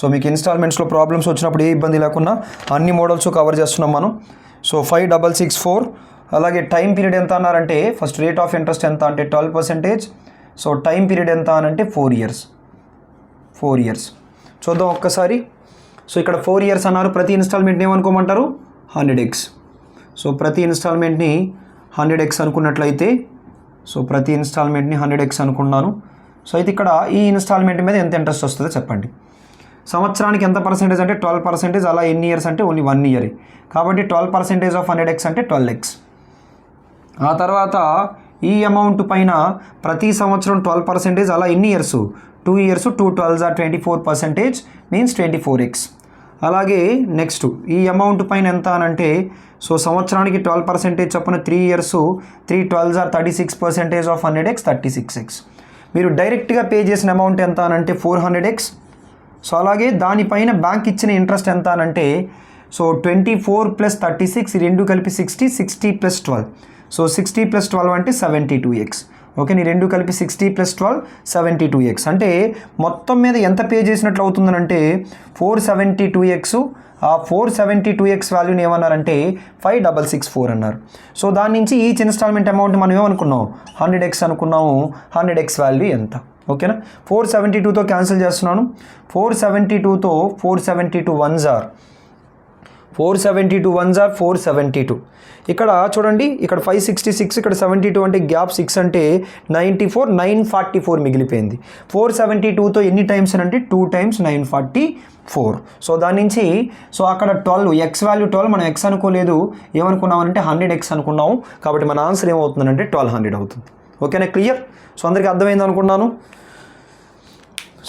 సో మీకు ఇన్స్టాల్మెంట్స్లో ప్రాబ్లమ్స్ వచ్చినప్పుడు ఏ ఇబ్బంది లేకుండా అన్ని మోడల్స్ కవర్ చేస్తున్నాం మనం. సో 5664. అలాగే టైం పీరియడ్ ఎంత అన్నారంటే ఫస్ట్ రేట్ ఆఫ్ ఇంట్రెస్ట్ ఎంత అంటే 12%. సో టైం పీరియడ్ ఎంత అనంటే 4 years. చూద్దాం ఒక్కసారి. సో ఇక్కడ 4 years అన్నారు. ప్రతి ఇన్స్టాల్మెంట్ని ఏమనుకోమంటారు? 100x. సో ప్రతి ఇన్స్టాల్మెంట్ని 100x అనుకున్నట్లయితే సో ప్రతి ఇన్స్టాల్మెంట్ని 100x అనుకున్నాను. సో అయితే ఇక్కడ ఈ ఇన్స్టాల్మెంట్ మీద ఎంత ఇంట్రెస్ట్ వస్తుందో చెప్పండి. సంవత్సరానికి ఎంత పర్సెంటేజ్ అంటే 12%. అలా ఎన్ని ఇయర్స్ అంటే ఓన్లీ 1 ఇయర్. కాబట్టి 12% ఆఫ్ 100x అంటే 12x. ఆ తర్వాత ఈ అమౌంట్ పైన ప్రతి సంవత్సరం 12%, అలా ఎన్ని years 2 years, 2 12s are 24%, means 24x. అలాగే నెక్స్ట్ ఈ అమౌంట్ పైన ఎంత అని అంటే సో సంవత్సరానికి 12% చొప్పున 3 years, 3 12s are 36% of 100x, 36x. మీరు డైరెక్ట్గా పే చేసిన అమౌంట్ ఎంత అని అంటే 400x. సో అలాగే దానిపైన బ్యాంక్ ఇచ్చిన ఇంట్రెస్ట్ ఎంత అని అంటే సో 24 + 36 ఈ రెండు కలిపి 60, 60 + 12. సో 60 + 12 అంటే 72x. ఓకే, నీ రెండు కలిపి 60 + 12 72x. అంటే మొత్తం మీద ఎంత పే చేసినట్లు అవుతుందనంటే 472x. ఆ 472x వాల్యూని ఏమన్నారంటే 5664 అన్నారు. సో దాని నుంచి ఈచ్ ఇన్స్టాల్మెంట్ అమౌంట్ మనం ఏమనుకున్నాం 100x అనుకున్నాము. 100x వాల్యూ ఎంత? ఓకేనా. 472తో క్యాన్సిల్ చేస్తున్నాను. 472తో 472 1s are 472 1s are 472. ఇక్కడ చూడండి, ఇక్కడ 566, ఇక్కడ 72 అంటే గ్యాప్ 6 అంటే 94, 944 మిగిలిపోయింది. 472తో ఎన్ని టైమ్స్ అని అంటే 2 times 944. సో దాని నుంచి సో అక్కడ 12 x వాల్యూ 12, మనం x అనుకోలేదు, ఏమనుకున్నామనంటే 100x అనుకున్నాము. కాబట్టి మన ఆన్సర్ ఏమవుతుందంటే 1200 అవుతుంది. ఓకేనా, క్లియర్? సో అందరికీ అర్థమైంది అనుకున్నాను.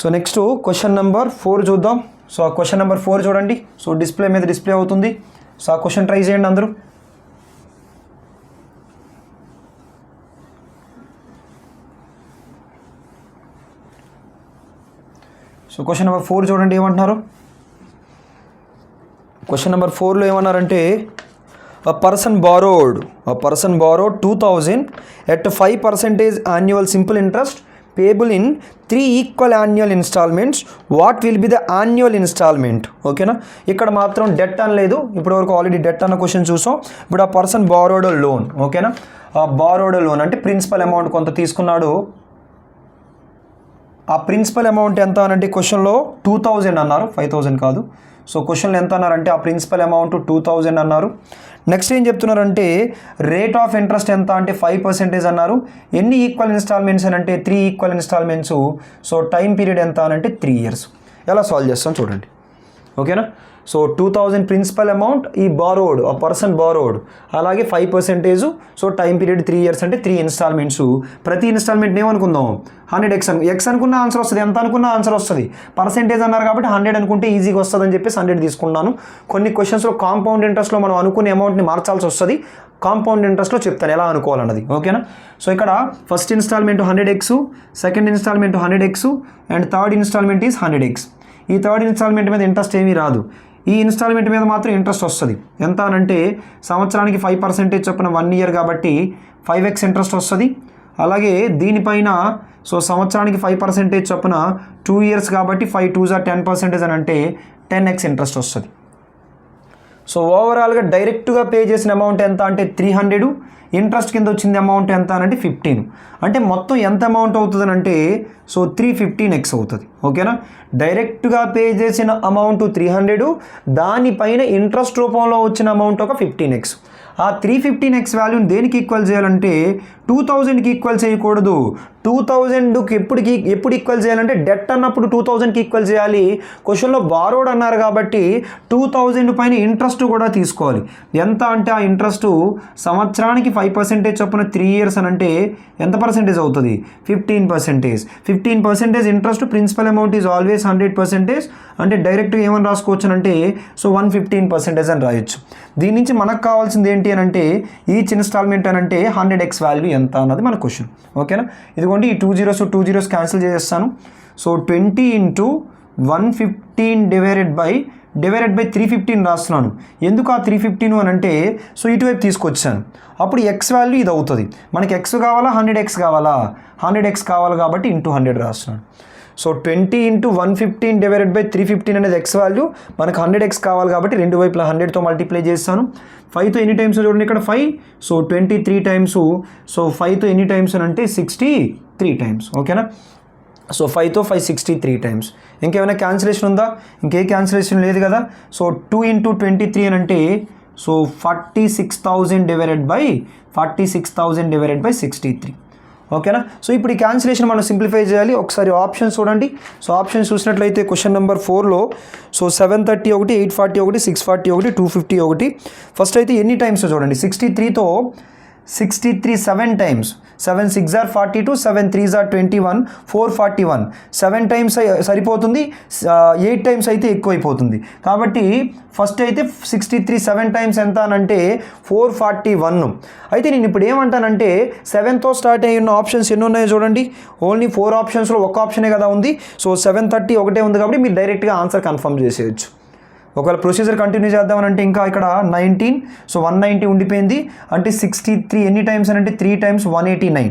సో నెక్స్ట్ క్వశ్చన్ నెంబర్ 4 చూద్దాం. సో ఆ క్వశ్చన్ నెంబర్ 4 చూడండి. సో డిస్ప్లే మీద డిస్ప్లే అవుతుంది. సో ఆ క్వశ్చన్ ట్రై చేయండి అందరూ. సో క్వశ్చన్ నెంబర్ 4 చూడండి ఏమంటున్నారు. క్వశ్చన్ నెంబర్ 4లో ఏమన్నారంటే a person borrowed 2000 at 5% annual simple interest payable in 3 equal annual installments. What will be the annual installment? ఓకేనా, ఇక్కడ మాత్రం డెట్ అని లేదు. ఇప్పటివరకు ఆల్రెడీ డెట్ అన్న క్వశ్చన్ చూసాం. ఇప్పుడు ఆ పర్సన్ బారోడ్ లోన్. ఓకేనా, ఆ బారోడ్ లోన్ అంటే ప్రిన్సిపల్ అమౌంట్ కొంత తీసుకున్నాడు. ఆ ప్రిన్సిపల్ అమౌంట్ ఎంత అనంటే క్వశ్చన్లో 2000 అన్నారు, 5000 కాదు. సో క్వశ్చన్లో ఎంత అన్నారంటే ఆ ప్రిన్సిపల్ అమౌంట్ 2000 అన్నారు. నెక్స్ట్ ఏం చెప్తున్నారంటే రేట్ ఆఫ్ ఇంట్రెస్ట్ ఎంత అంటే 5% అన్నారు. ఎన్ని ఈక్వల్ ఇన్స్టాల్మెంట్స్ అని అంటే 3 equal installments. So time period ఎంత అని అంటే 3 years. ఎలా సాల్వ్ చేస్తాం చూడండి. ఓకేనా, సో 2000 ప్రిన్సిపల్ అమౌంట్, ఈ బారోడ్ ఆ పర్సన్ బారోడ్, అలాగే 5%. సో టైం పీరియడ్ 3 years అంటే 3 ఇన్స్టాల్మెంట్స్. ప్రతి ఇన్స్టాల్మెంట్ ఏమనుకుందాం 100x x అనుకున్న ఆన్సర్ వస్తుంది, ఎంత అనుకున్న ఆన్సర్ వస్తుంది. పర్సెంటేజ్ అన్నారు కాబట్టి 100 అనుకుంటే ఈజీగా వస్తుంది అని చెప్పేసి 100 తీసుకున్నాను. కొన్ని క్వశ్చన్స్లో కాంపౌండ్ ఇంట్రెస్ట్లో మనం అనుకునే అమౌంట్ని మార్చాల్సి వస్తుంది. కాంపౌండ్ ఇంట్రెస్ట్లో చెప్తాను ఎలా అనుకోవాలన్నది. ఓకేనా, సో ఇక్కడ first installment 100x, second installment 100x, and third installment is 100x. ఈ థర్డ్ ఇన్స్టాల్మెంట్ మీద ఇంట్రెస్ట్ ఏమీ రాదు. ఈ ఇన్స్టాల్మెంట్ మీద మాత్రం ఇంట్రెస్ట్ వస్తుంది. ఎంత అనంటే సంవత్సరానికి 5% చొప్పున 1 year కాబట్టి 5x ఇంట్రెస్ట్ వస్తుంది. అలాగే దీనిపైన సో సంవత్సరానికి 5% చొప్పున 2 years కాబట్టి 5 2s are 10% అని అంటే 10x ఇంట్రెస్ట్ వస్తుంది. సో ఓవరాల్గా డైరెక్ట్గా పే చేసిన అమౌంట్ ఎంత అంటే 300. ఇంట్రెస్ట్ కింద వచ్చింది అమౌంట్ ఎంత అని అంటే 15. అంటే మొత్తం ఎంత అమౌంట్ అవుతుంది అంటే సో 315x అవుతుంది. ఓకేనా, డైరెక్ట్గా పే చేసిన అమౌంట్ 300, దానిపైన ఇంట్రెస్ట్ రూపంలో వచ్చిన అమౌంట్ ఒక 15x. ఆ 315x వాల్యూని దేనికి ఈక్వల్ చేయాలంటే 2000కి ఈక్వల్ చేయకూడదు. 2000కి ఎప్పుడు ఈక్వల్ చేయాలంటే డెట్ అన్నప్పుడు 2000కి ఈక్వల్ చేయాలి. క్వశ్చన్లో బారోడ్ అన్నారు కాబట్టి 2000 పైన ఇంట్రెస్ట్ కూడా తీసుకోవాలి. ఎంత అంటే ఆ ఇంట్రెస్ట్ సంవత్సరానికి 5% చొప్పున 3 years అని అంటే ఎంత పర్సెంటేజ్ అవుతుంది 15%. 15% interest, principal amount is always 100%. అంటే డైరెక్ట్గా ఏమని రాసుకోవచ్చు అంటే సో 115% అని రాయొచ్చు. దీని నుంచి మనకు కావాల్సింది ఏంటి అని అంటే ఈచ్ ఇన్స్టాల్మెంట్ అని అంటే 100x వాల్యూ ఎంత అన్నది మన క్వశ్చన్. ఓకేనా, ఇదిగోండి ఈ 2 zeros క్యాన్సిల్ చేసేస్తాను. సో 20 × 115 డివైడెడ్ బై 315 రాస్తున్నాను. ఎందుకు ఆ 315 అని అంటే సో ఇటువైపు తీసుకొచ్చాను. అప్పుడు x వాల్యూ ఇది అవుతుంది. మనకి x కావాలా 100x కావాలా? 100x కావాలి కాబట్టి ఇంటూ 100 రాస్తున్నాను. సో 20 × 115 డివైడెడ్ బై 315 అనేది x వాల్యూ, మనకు 100x కావాలి కాబట్టి రెండు వైపులా 100తో మల్టిప్లై చేస్తాను. 5తో ఎన్ని టైమ్స్ చూడండి ఇక్కడ 5, సో 23 times. సో 5తో ఎన్ని టైమ్స్ అని అంటే 63 times. ఓకేనా, సో 5తో 5 63 times. ఇంకేమైనా క్యాన్సిలేషన్ ఉందా? ఇంకే క్యాన్సిలేషన్ లేదు కదా. సో 2 × 23 అని అంటే సో 46,000 డివైడెడ్ బై 63. ఓకేనా. సో ఇప్పుడు ఈ క్యాన్సిలేషన్ మనం సింప్లిఫై చేయాలి. ఒకసారి ఆప్షన్స్ చూడండి. సో ఆప్షన్స్ చూసినట్లయితే క్వశ్చన్ నెంబర్ 4లో సో 730 ఒకటి, 840 ఒకటి, 640 ఒకటి, 250 ఒకటి. ఫస్ట్ అయితే ఎన్ని టైమ్స్ చూడండి. 63తో 7 టైమ్స్, 7 6 are 42, 7 3 are 21, 441. 7 టైమ్స్ సరిపోతుంది, 8 టైమ్స్ అయితే ఎక్కువైపోతుంది. కాబట్టి ఫస్ట్ అయితే 63 7 టైమ్స్ ఎంత అనంటే 441. అయితే నేను ఇప్పుడు ఏమంటానంటే 7తో స్టార్ట్ అయ్యి ఉన్న ఆప్షన్స్ ఎన్ని ఉన్నాయో చూడండి. ఓన్లీ 4 ఆప్షన్స్లో ఒక ఆప్షనే కదా ఉంది. సో 730 ఒకటే ఉంది కాబట్టి మీరు డైరెక్ట్గా ఆన్సర్ కన్ఫర్మ్ చేసేయచ్చు. ఒకవేళ ప్రొసీజర్ కంటిన్యూ చేద్దామనంటే ఇంకా ఇక్కడ 19, సో 190 ఉండిపోయింది. అంటే 63 ఎన్ని టైమ్స్ అని అంటే 3 times 189.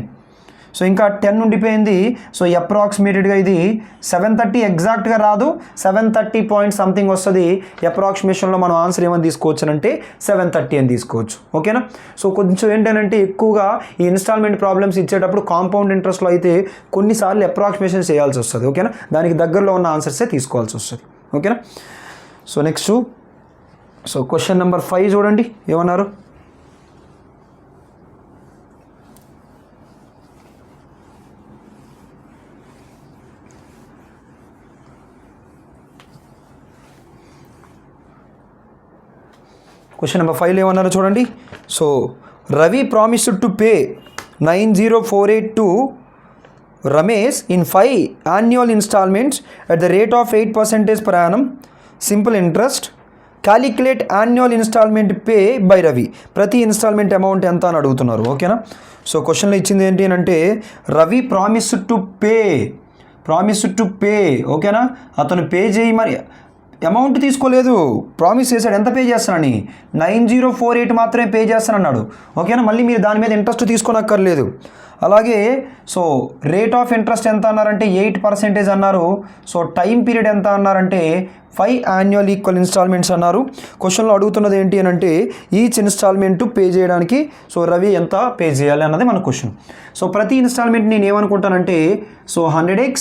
సో ఇంకా 10 ఉండిపోయింది. సో అప్రాక్సిమేటెడ్గా ఇది 730 ఎగ్జాక్ట్గా రాదు, 730 పాయింట్ సంథింగ్ వస్తుంది. అప్రాక్సిమేషన్లో మనం ఆన్సర్ ఏమని తీసుకోవచ్చు అంటే 730 అని తీసుకోవచ్చు. ఓకేనా. సో కొంచెం ఏంటంటే ఎక్కువగా ఈ ఇన్స్టాల్మెంట్ ప్రాబ్లమ్స్ ఇచ్చేటప్పుడు కాంపౌండ్ ఇంట్రెస్ట్లో అయితే కొన్నిసార్లు అప్రాక్సిమేషన్ చేయాల్సి వస్తుంది. ఓకేనా. దానికి దగ్గరలో ఉన్న ఆన్సర్సే తీసుకోవాల్సి వస్తుంది. ఓకేనా. So next so question number 5 చూడండి ఏమన్నారు. క్వశ్చన్ నెంబర్ 5లో ఏమన్నారో చూడండి. So Ravi promised to pay 9048 to Ramesh in 5 annual installments at the rate of 8% per annum. Simple interest. Calculate annual installment pay by Ravi. ప్రతి ఇన్స్టాల్మెంట్ అమౌంట్ ఎంత అని అడుగుతున్నారు. ఓకేనా. సో క్వశ్చన్లో ఇచ్చింది ఏంటి అంటే రవి ప్రామిస్ టు పే. ఓకేనా. అతను పే చేయమని అమౌంట్ తీసుకోలేదు, ప్రామిస్ చేశాడు. ఎంత పే చేస్తానని 9048 మాత్రమే పే చేస్తానన్నాడు. ఓకేనా. మళ్ళీ మీరు దాని మీద ఇంట్రెస్ట్ తీసుకోనక్కర్లేదు. అలాగే సో రేట్ ఆఫ్ ఇంట్రెస్ట్ ఎంత అన్నారంటే 8% అన్నారు. సో టైం పీరియడ్ ఎంత అన్నారంటే 5 annual ఈక్వల్ ఇన్స్టాల్మెంట్స్ అన్నారు. క్వశ్చన్లో అడుగుతున్నది ఏంటి అని అంటే ఈచ్ ఇన్స్టాల్మెంట్ పే చేయడానికి సో రవి ఎంత పే చేయాలి అన్నది మన క్వశ్చన్. సో ప్రతి ఇన్స్టాల్మెంట్ నేను ఏమనుకుంటానంటే సో 100x,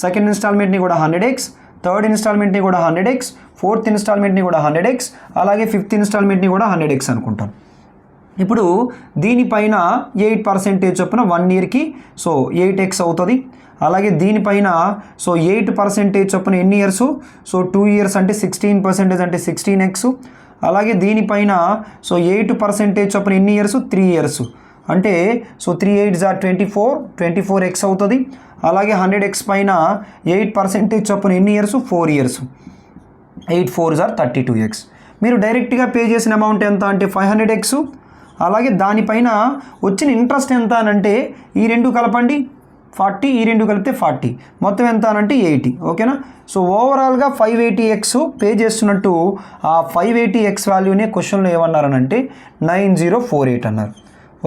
సెకండ్ ఇన్స్టాల్మెంట్ని కూడా 100x, థర్డ్ ఇన్స్టాల్మెంట్ని కూడా 100x, ఫోర్త్ ఇన్స్టాల్మెంట్ని కూడా 100x, అలాగే ఫిఫ్త్ ఇన్స్టాల్మెంట్ని కూడా 100x అనుకుంటాను. ఇప్పుడు దీనిపైన 8% చొప్పున 1 yearకి సో 8x అవుతుంది. అలాగే దీనిపైన సో 8% చొప్పున ఎన్ని ఇయర్స్, సో 2 years అంటే 16% అంటే 16x. అలాగే దీనిపైన సో 8% చొప్పున ఎన్ని ఇయర్స్, 3 years అంటే సో 3 8s are 24x అవుతుంది. అలాగే 100x పైన 8% చొప్పున ఎన్ని years, 4 years, 8 4s are 32x. మీరు డైరెక్ట్గా పే చేసిన అమౌంట్ ఎంత అంటే 500x. అలాగే దానిపైన వచ్చిన ఇంట్రెస్ట్ ఎంత అనంటే ఈ రెండు కలపండి 40, ఈ రెండు కలిపితే 40, మొత్తం ఎంత అనంటే 80. ఓకేనా. సో ఓవరాల్గా 580x పే చేస్తున్నట్టు ఆ 580x వాల్యూనే క్వశ్చన్లో ఏమన్నారనంటే 9048 అన్నారు.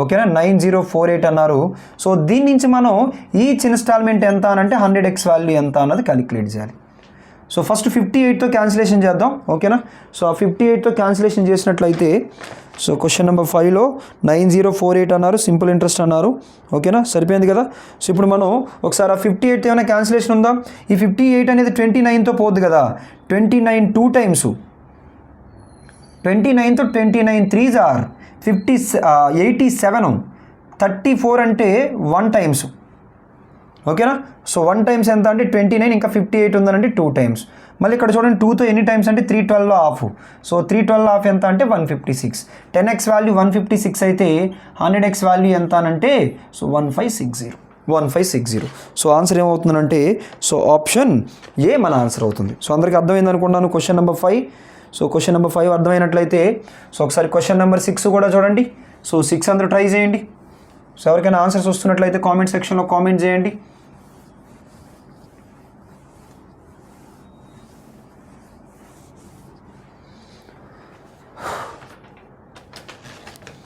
ఓకేనా. 9048 అన్నారు. సో దీని నుంచి మనం ఈచ్ ఇన్స్టాల్మెంట్ ఎంత అనంటే 100x వాల్యూ ఎంత అన్నది క్యాలిక్యులేట్ చేయాలి. సో ఫస్ట్ 58తో క్యాన్సిలేషన్ చేద్దాం. ఓకేనా. సో ఆ 58తో క్యాన్సిలేషన్ చేసినట్లయితే సో క్వశ్చన్ నెంబర్ 5లో 9048 అన్నారు, సింపుల్ ఇంట్రెస్ట్ అన్నారు. ఓకేనా. సరిపోయింది కదా. సో ఇప్పుడు మనం ఒకసారి ఆ 58 ఏమైనా క్యాన్సిలేషన్ ఉందా. ఈ 58 అనేది 29తో పోద్ది కదా. 29 2 times, 29తో 29 3s are 87, 34 అంటే 1 times. ఓకేనా. సో 1 times ఎంత అంటే 29, ఇంకా 58 ఉందనంటే 2 times. మళ్ళీ ఇక్కడ చూడండి 2తో ఎన్ని టైమ్స్ అంటే 312 హాఫ్. సో 312 హాఫ్ ఎంత అంటే 156. 10x వాల్యూ 156 అయితే 100x వాల్యూ ఎంత అనంటే సో 1560. సో ఆన్సర్ ఏమవుతుందంటే సో ఆప్షన్ ఏ మన ఆన్సర్ అవుతుంది. సో అందరికీ అర్థమైంది అనుకుంటున్నాను question number 5. So question number 5 అర్థమైనట్లయితే సో ఒకసారి క్వశ్చన్ నెంబర్ 6 కూడా చూడండి. సో 6 అందరూ ట్రై చేయండి. సో ఎవరికైనా ఆన్సర్స్ వస్తున్నట్లయితే కామెంట్ సెక్షన్లో కామెంట్ చేయండి.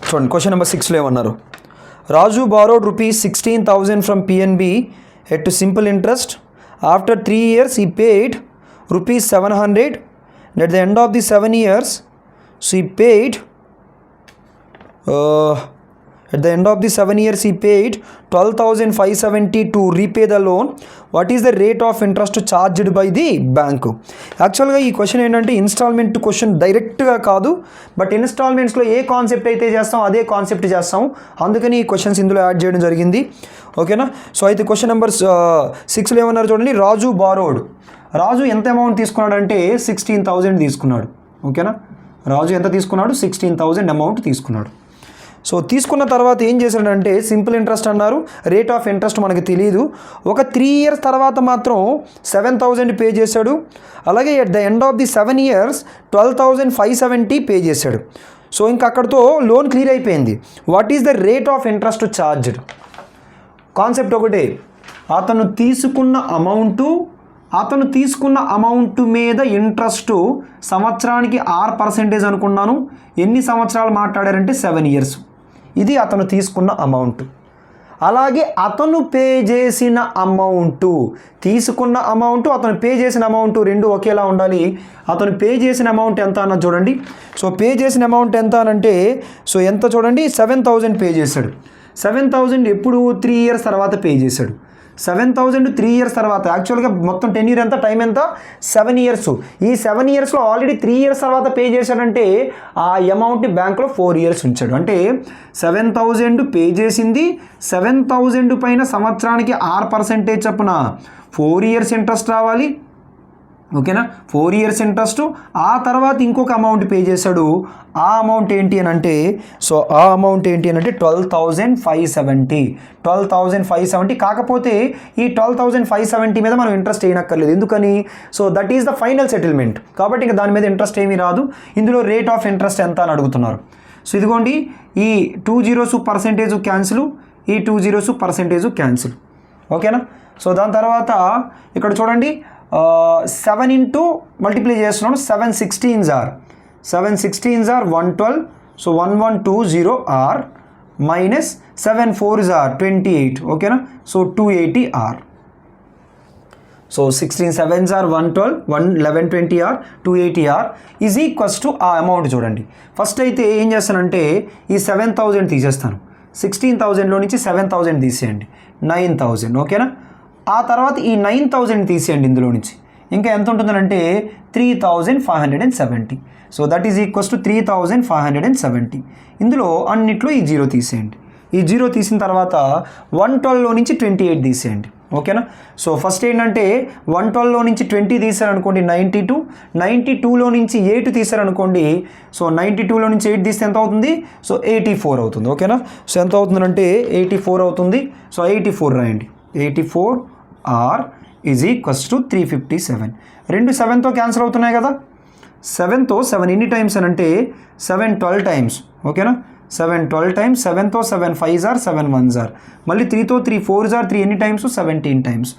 చూడండి క్వశ్చన్ నెంబర్ 6లో ఏమన్నారు. రాజు borrowed ₹16,000 from PNB at simple interest. After 3 years he paid ₹700. And at the end of the 7 years so he paid At the end of the 7 years, he paid 12,570 to repay the loan. What is the rate of interest charged by the bank? యాక్చువల్గా ఈ క్వశ్చన్ ఏంటంటే ఇన్స్టాల్మెంట్ క్వశ్చన్ డైరెక్ట్గా కాదు, బట్ ఇన్స్టాల్మెంట్స్లో ఏ కాన్సెప్ట్ అయితే చేస్తాం అదే కాన్సెప్ట్ చేస్తాం, అందుకని ఈ క్వశ్చన్స్ ఇందులో యాడ్ చేయడం జరిగింది. ఓకేనా. సో అయితే క్వశ్చన్ నెంబర్ 6లో ఏమన్నారు చూడండి. రాజు బారోడ్. రాజు ఎంత అమౌంట్ తీసుకున్నాడు అంటే 16,000 తీసుకున్నాడు. ఓకేనా. రాజు ఎంత తీసుకున్నాడు? 16,000 అమౌంట్ తీసుకున్నాడు. సో తీసుకున్న తర్వాత ఏం చేశాడంటే సింపుల్ ఇంట్రెస్ట్ అన్నారు, రేట్ ఆఫ్ ఇంట్రెస్ట్ మనకి తెలియదు. ఒక 3 years తర్వాత మాత్రం 7,000 పే చేశాడు. అలాగే at the end of the 7 years 12,570 pay చేశాడు. సో ఇంకా అక్కడితో లోన్ క్లియర్ అయిపోయింది. What is the rate of interest charged? Concept ఒకటే, అతను తీసుకున్న అమౌంట్ మీద ఇంట్రెస్ట్ సంవత్సరానికి 6% అనుకున్నాను. ఎన్ని సంవత్సరాలు మాట్లాడారంటే 7 years. ఇది అతను తీసుకున్న అమౌంట్. అలాగే అతను పే చేసిన అమౌంట్, తీసుకున్న అమౌంట్ అతను పే చేసిన అమౌంట్ రెండు ఒకేలా ఉండాలి. అతను పే చేసిన అమౌంట్ ఎంత అన్నది చూడండి. సో పే చేసిన అమౌంట్ ఎంత అనంటే సో ఎంత చూడండి, 7,000 పే చేశాడు. 7,000 ఎప్పుడు 3 years తర్వాత పే చేశాడు. 7,000 3 years తర్వాత. యాక్చువల్గా మొత్తం 10 years ఎంత, టైం ఎంత? 7 years. ఈ 7 yearsలో ఆల్రెడీ 3 years తర్వాత పే చేశాడంటే ఆ అమౌంట్ బ్యాంక్లో 4 years ఉంచాడు. అంటే 7,000 పే చేసింది, 7,000 పైన సంవత్సరానికి 6% చొప్పున 4 years ఇంట్రెస్ట్ రావాలి. ఓకేనా. 4 years ఇంట్రెస్ట్. ఆ తర్వాత ఇంకొక అమౌంట్ పే చేశాడు. ఆ అమౌంట్ ఏంటి అని అంటే 12,570. 12,570. కాకపోతే ఈ 12,570 మీద మనం ఇంట్రెస్ట్ వేయనక్కర్లేదు. ఎందుకని? So that is the final settlement. కాబట్టి ఇంకా దాని మీద ఇంట్రెస్ట్ ఏమీ రాదు. ఇందులో రేట్ ఆఫ్ ఇంట్రెస్ట్ ఎంత అని అడుగుతున్నారు. సో ఇదిగోండి, ఈ 2 zeros పర్సెంటేజ్ క్యాన్సిల్, ఈ 2 zeros పర్సెంటేజ్ క్యాన్సిల్. ఓకేనా. సో దాని తర్వాత ఇక్కడ చూడండి, 7 into మల్టిప్లై చేస్తున్నాను. 7 16s are 112. So 1120 r minus 7 4s are 28. ఓకేనా. So 280 r. So 16 7s are 112, 1120 r 280 r is equals to ఆ అమౌంట్. చూడండి, ఫస్ట్ అయితే ఏం చేస్తానంటే ఈ 7,000 తీసేస్తాను. 16,000లో నుంచి 7,000 తీసేయండి, 9,000. ఓకేనా. ఆ తర్వాత ఈ 9,000 తీసేయండి ఇందులో నుంచి. ఇంకా ఎంత ఉంటుందంటే 3,570. So that is equals to 3,570. ఇందులో అన్నిట్లో ఈ 0 తీసేయండి. ఈ 0 తీసిన తర్వాత 112లో నుంచి 28 తీసేయండి. ఓకేనా. సో ఫస్ట్ ఏంటంటే 112లో నుంచి 20 తీసారనుకోండి 92. 92లో నుంచి 8 తీసారనుకోండి. సో 92లో నుంచి 8 తీస్తే ఎంత అవుతుంది? సో 84 అవుతుంది. ఓకేనా. సో ఎంత అవుతుందంటే 84 అవుతుంది. సో 84 రాయండి. 84 r ఈజ్ ఈక్వల్స్ టు 357. రెండు 7తో క్యాన్సిల్ అవుతున్నాయి కదా. 7తో 7 ఎన్ని టైమ్స్ అని అంటే 7 12 టైమ్స్. ఓకేనా. 7 12 times. 7తో 7 5s are 7 1s are. మళ్ళీ 3తో 3 4s are 3 ఎన్ని టైమ్స్? 17 టైమ్స్.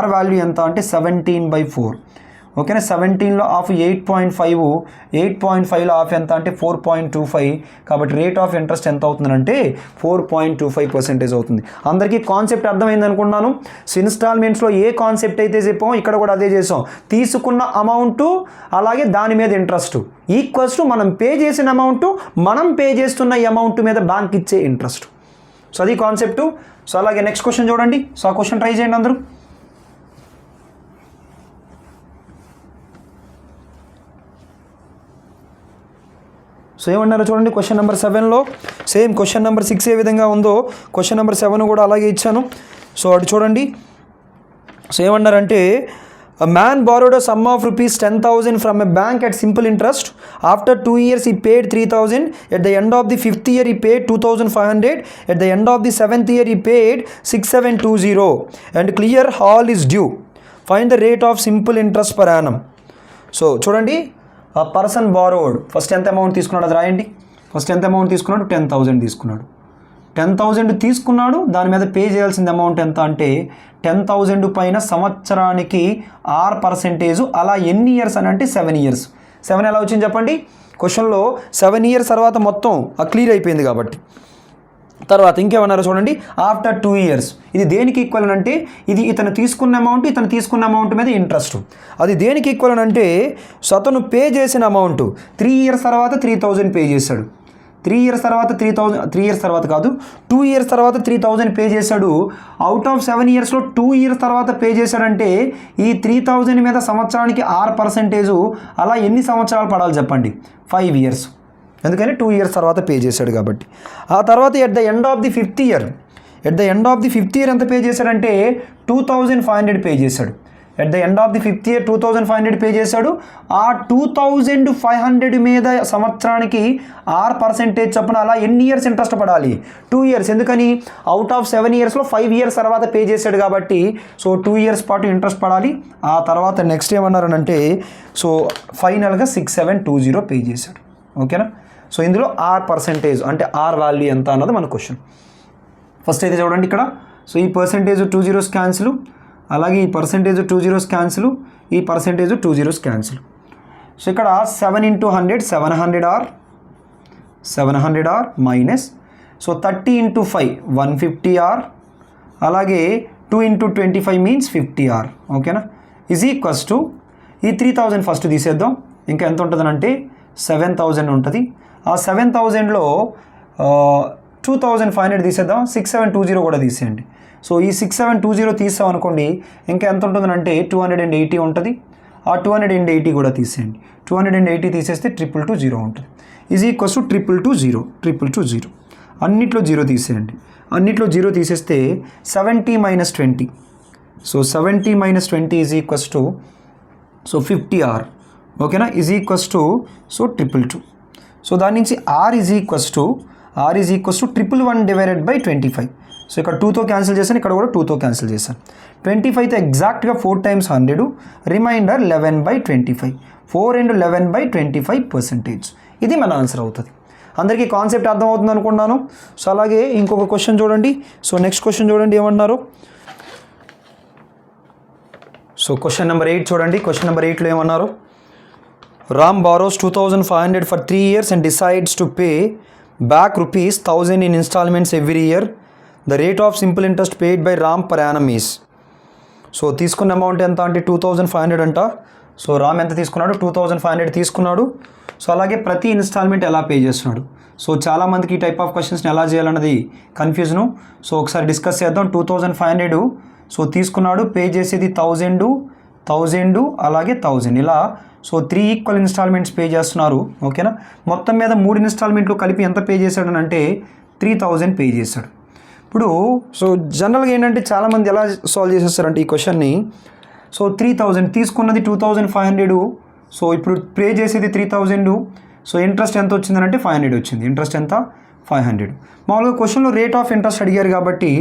r వాల్యూ ఎంత అంటే 17/4. ఓకేనా. 17లో ఆఫ్ 8.5, 8.5లో ఆఫ్ ఎంత అంటే 4.25. కాబట్టి రేట్ ఆఫ్ ఇంట్రెస్ట్ ఎంత అవుతుందంటే 4.25% అవుతుంది. అందరికీ కాన్సెప్ట్ అర్థమైంది అనుకుంటున్నాను. సో ఇన్స్టాల్మెంట్స్లో ఏ కాన్సెప్ట్ అయితే చెప్పామో ఇక్కడ కూడా అదే చేసాం. తీసుకున్న అమౌంట్ అలాగే దాని మీద ఇంట్రెస్ట్ ఈక్వల్స్ టు మనం పే చేసిన అమౌంట్, మనం పే చేస్తున్న అమౌంట్ మీద బ్యాంక్ ఇచ్చే ఇంట్రెస్ట్. సో అది కాన్సెప్ట్. సో అలాగే నెక్స్ట్ క్వశ్చన్ చూడండి. సో ఆ క్వశ్చన్ ట్రై చేయండి అందరూ. సో ఏమన్నారో చూడండి. క్వశ్చన్ నెంబర్ 7లో సేమ్ క్వశ్చన్ నెంబర్ 6 ఏ విధంగా ఉందో క్వశ్చన్ నెంబర్ 7 కూడా అలాగే ఇచ్చాను. సో అటు చూడండి. సో ఏమన్నారంటే a man borrowed a sum of rupees 10,000 from a bank at simple interest. After 2 years he paid 3,000. At the end of the 5th year he paid 2,500. At the end of the 7th year he paid 6,720 and clear all is due. Find the rate of simple interest per annum. So చూడండి, ఆ పర్సన్ బారోడ్ ఫస్ట్ ఎంత అమౌంట్ తీసుకున్నాడు అది రాయండి. ఫస్ట్ ఎంత అమౌంట్ తీసుకున్నాడు? 10,000 తీసుకున్నాడు. 10,000 తీసుకున్నాడు. దాని మీద పే చేయాల్సిన అమౌంట్ ఎంత అంటే 10,000 పైన సంవత్సరానికి 6%. అలా ఎన్ని ఇయర్స్ అని అంటే 7 years. 7 ఎలా వచ్చింది చెప్పండి. క్వశ్చన్లో 7 years తర్వాత మొత్తం క్లియర్ అయిపోయింది కాబట్టి. తర్వాత ఇంకేమన్నారో చూడండి. ఆఫ్టర్ 2 years ఇది దేనికి ఈక్వల్ అని అంటే ఇది ఇతను తీసుకున్న అమౌంట్ మీద ఇంట్రెస్ట్. అది దేనికి ఈక్వల్ అని అంటే సో అతను పే చేసిన అమౌంట్ 3 years తర్వాత 3,000 పే చేశాడు. 3 ఇయర్స్ తర్వాత 3 ఇయర్స్ తర్వాత కాదు 2 ఇయర్స్ తర్వాత 3000 పే చేశాడు. అవుట్ ఆఫ్ 7 ఇయర్స్లో 2 ఇయర్స్ తర్వాత పే చేశాడంటే ఈ 3000 మీద సంవత్సరానికి 6%. అలా ఎన్ని సంవత్సరాలు పడాలి చెప్పండి? 5 ఇయర్స్. ఎందుకని 2 ఇయర్స్ తర్వాత పే చేశాడు కాబట్టి. ఆ తర్వాత at the end of the 5th year ఎంత పే చేశాడంటే 2500 పే చేశాడు. At the end of the 5th year 2500 pay చేశాడు. ఆ 2500 మీద సంవత్సరానికి 6% చొప్పున అలా ఎన్ని ఇయర్స్ ఇంట్రెస్ట్ పడాలి? 2 ఇయర్స్. ఎందుకని అవుట్ ఆఫ్ 7 ఇయర్స్లో 5 ఇయర్స్ తర్వాత పే చేశాడు కాబట్టి సో 2 ఇయర్స్ పాటు ఇంట్రెస్ట్ పడాలి. ఆ తర్వాత నెక్స్ట్ ఏమన్నారనంటే సో ఫైనల్గా 6720 పే చేశాడు. ఓకేనా? సో ఇందులో R% అంటే R వాల్యూ ఎంత అన్నది మన క్వశ్చన్. ఫస్ట్ అయితే చూడండి ఇక్కడ. సో ఈ పర్సెంటేజ్ 2 zeros క్యాన్సిల్, అలాగే ఈ పర్సెంటేజ్ 2 zeros క్యాన్సిల్, ఈ పర్సెంటేజ్ 2 zeros క్యాన్సిల్. సో ఇక్కడ 7 × 100 700R మైనస్ సో 30 × 5 150R, అలాగే 2 × 25 మీన్స్ 50R. ఓకేనా? ఈజ్ ఈక్వల్స్ టు ఈ 3000 ఫస్ట్ తీసేద్దాం. ఇంకా ఎంత ఉంటుందనంటే 7000 ఉంటుంది. ఆ 7000లో 2500 తీసేద్దాం. 6720 కూడా తీసేయండి. సో ఈ 6720 తీసాం అనుకోండి, ఇంకా ఎంత ఉంటుందంటే 280 ఉంటుంది. ఆ 280 కూడా తీసేయండి. 280 తీసేస్తే 222 ఉంటుంది. ఈజ్ ఈక్వల్స్ టు 222 అన్నిట్లో 0 తీసేయండి. అన్నిట్లో 0 తీసేస్తే 70 - 20. So 70 - 20 is equals to so 50R. ఓకేనా? Is equals to so 222. So దాని నుంచి R is equals to 111 divided by 25. So ఇక్కడ 2తో క్యాన్సిల్ చేశాను, ఇక్కడ కూడా 2తో క్యాన్సిల్ చేశాను. 25తో ఎగ్జాక్ట్గా 4 × 100, రిమైండర్ 11/25. 4 × 11/25%. ఇది మన ఆన్సర్ అవుతుంది. అందరికీ కాన్సెప్ట్ అర్థమవుతుంది అనుకున్నాను. సో అలాగే ఇంకొక క్వశ్చన్ చూడండి. సో నెక్స్ట్ క్వశ్చన్ చూడండి ఏమన్నారు. సో క్వశ్చన్ నెంబర్ 8 చూడండి. క్వశ్చన్ నెంబర్ 8లో ఏమన్నారు? Ram borrows 2500 for 3 years and decides to pay back ₹1000 in installments every year. The rate of simple interest paid by Ram per annum is. So తీసుకున్న అమౌంట్ ఎంత అంటే 2500 అంట. సో రామ్ ఎంత తీసుకున్నాడు? 2500 తీసుకున్నాడు. సో అలాగే ప్రతి ఇన్స్టాల్మెంట్ ఎలా పే చేస్తున్నాడు? సో చాలామందికి ఈ టైప్ ఆఫ్ క్వశ్చన్స్ని ఎలా చేయాలన్నది కన్ఫ్యూజను. సో ఒకసారి డిస్కస్ చేద్దాం. 2500 సో తీసుకున్నాడు, పే చేసేది 1000 అలాగే 1000 ఇలా. సో 3 ఈక్వల్ ఇన్స్టాల్మెంట్స్ పే చేస్తున్నారు. ఓకేనా? మొత్తం మీద 3 ఇన్స్టాల్మెంట్లు కలిపి ఎంత పే చేశాడు అంటే 3000 పే చేశాడు. ఇప్పుడు సో జనరల్గా ఏంటంటే చాలామంది ఎలా సాల్వ్ చేసేస్తారంటే ఈ క్వశ్చన్ని, సో 3000 తీసుకున్నది 2500, సో ఇప్పుడు పే చేసేది 3000, సో ఇంట్రెస్ట్ ఎంత వచ్చిందనంటే 500 వచ్చింది. ఇంట్రెస్ట్ ఎంత? 500. మామూలుగా క్వశ్చన్లో రేట్ ఆఫ్ ఇంట్రెస్ట్ అడిగారు కాబట్టి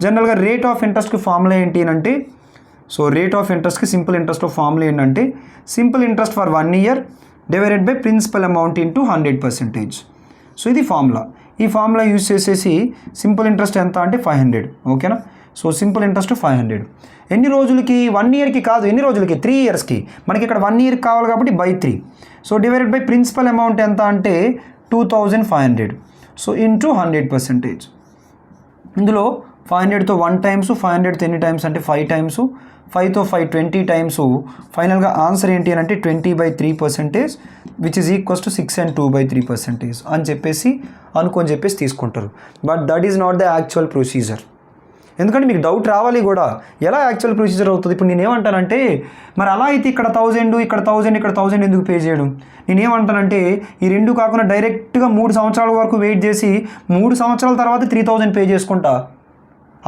జనరల్గా రేట్ ఆఫ్ ఇంట్రెస్ట్కి ఫార్ములా ఏంటి అంటే, సో రేట్ ఆఫ్ ఇంట్రెస్ట్కి సింపుల్ ఇంట్రెస్ట్ ఫార్ములా ఏంటంటే simple interest for 1 year divided by principal amount into 100%. So ఇది ఫార్ములా. ఈ ఫార్ములా యూజ్ చేసేసి సింపుల్ ఇంట్రెస్ట్ ఎంత అంటే 500. ఓకేనా? సో సింపుల్ ఇంట్రెస్ట్ 500 ఎన్ని రోజులకి? 1 yearకి కాదు, ఎన్ని రోజులకి? 3 yearsకి. మనకి ఇక్కడ 1 year కావాలి కాబట్టి by 3. So divided by principal amount ఎంత అంటే 2500. So into 100%. ఇందులో 500తో 1 times, 500తో ఎన్ని టైమ్స్ అంటే 5 times, 5తో 5 20 times. ఫైనల్గా ఆన్సర్ ఏంటి అని అంటే 20/3%, which is equals to 6 and 2/3% అని చెప్పేసి తీసుకుంటారు. But that is not the actual procedure. ఎందుకంటే మీకు డౌట్ రావాలి కూడా, ఎలా యాక్చువల్ ప్రొసీజర్ అవుతుంది? ఇప్పుడు నేనేమంటానంటే మరి అలా అయితే ఇక్కడ 1000, ఇక్కడ 1000, ఇక్కడ 1000 ఎందుకు పే చేయడం? నేనేమంటానంటే ఈ రెండు కాకుండా డైరెక్ట్గా 3 సంవత్సరాల వరకు వెయిట్ చేసి 3 సంవత్సరాల తర్వాత 3000 పే చేసుకుంటా.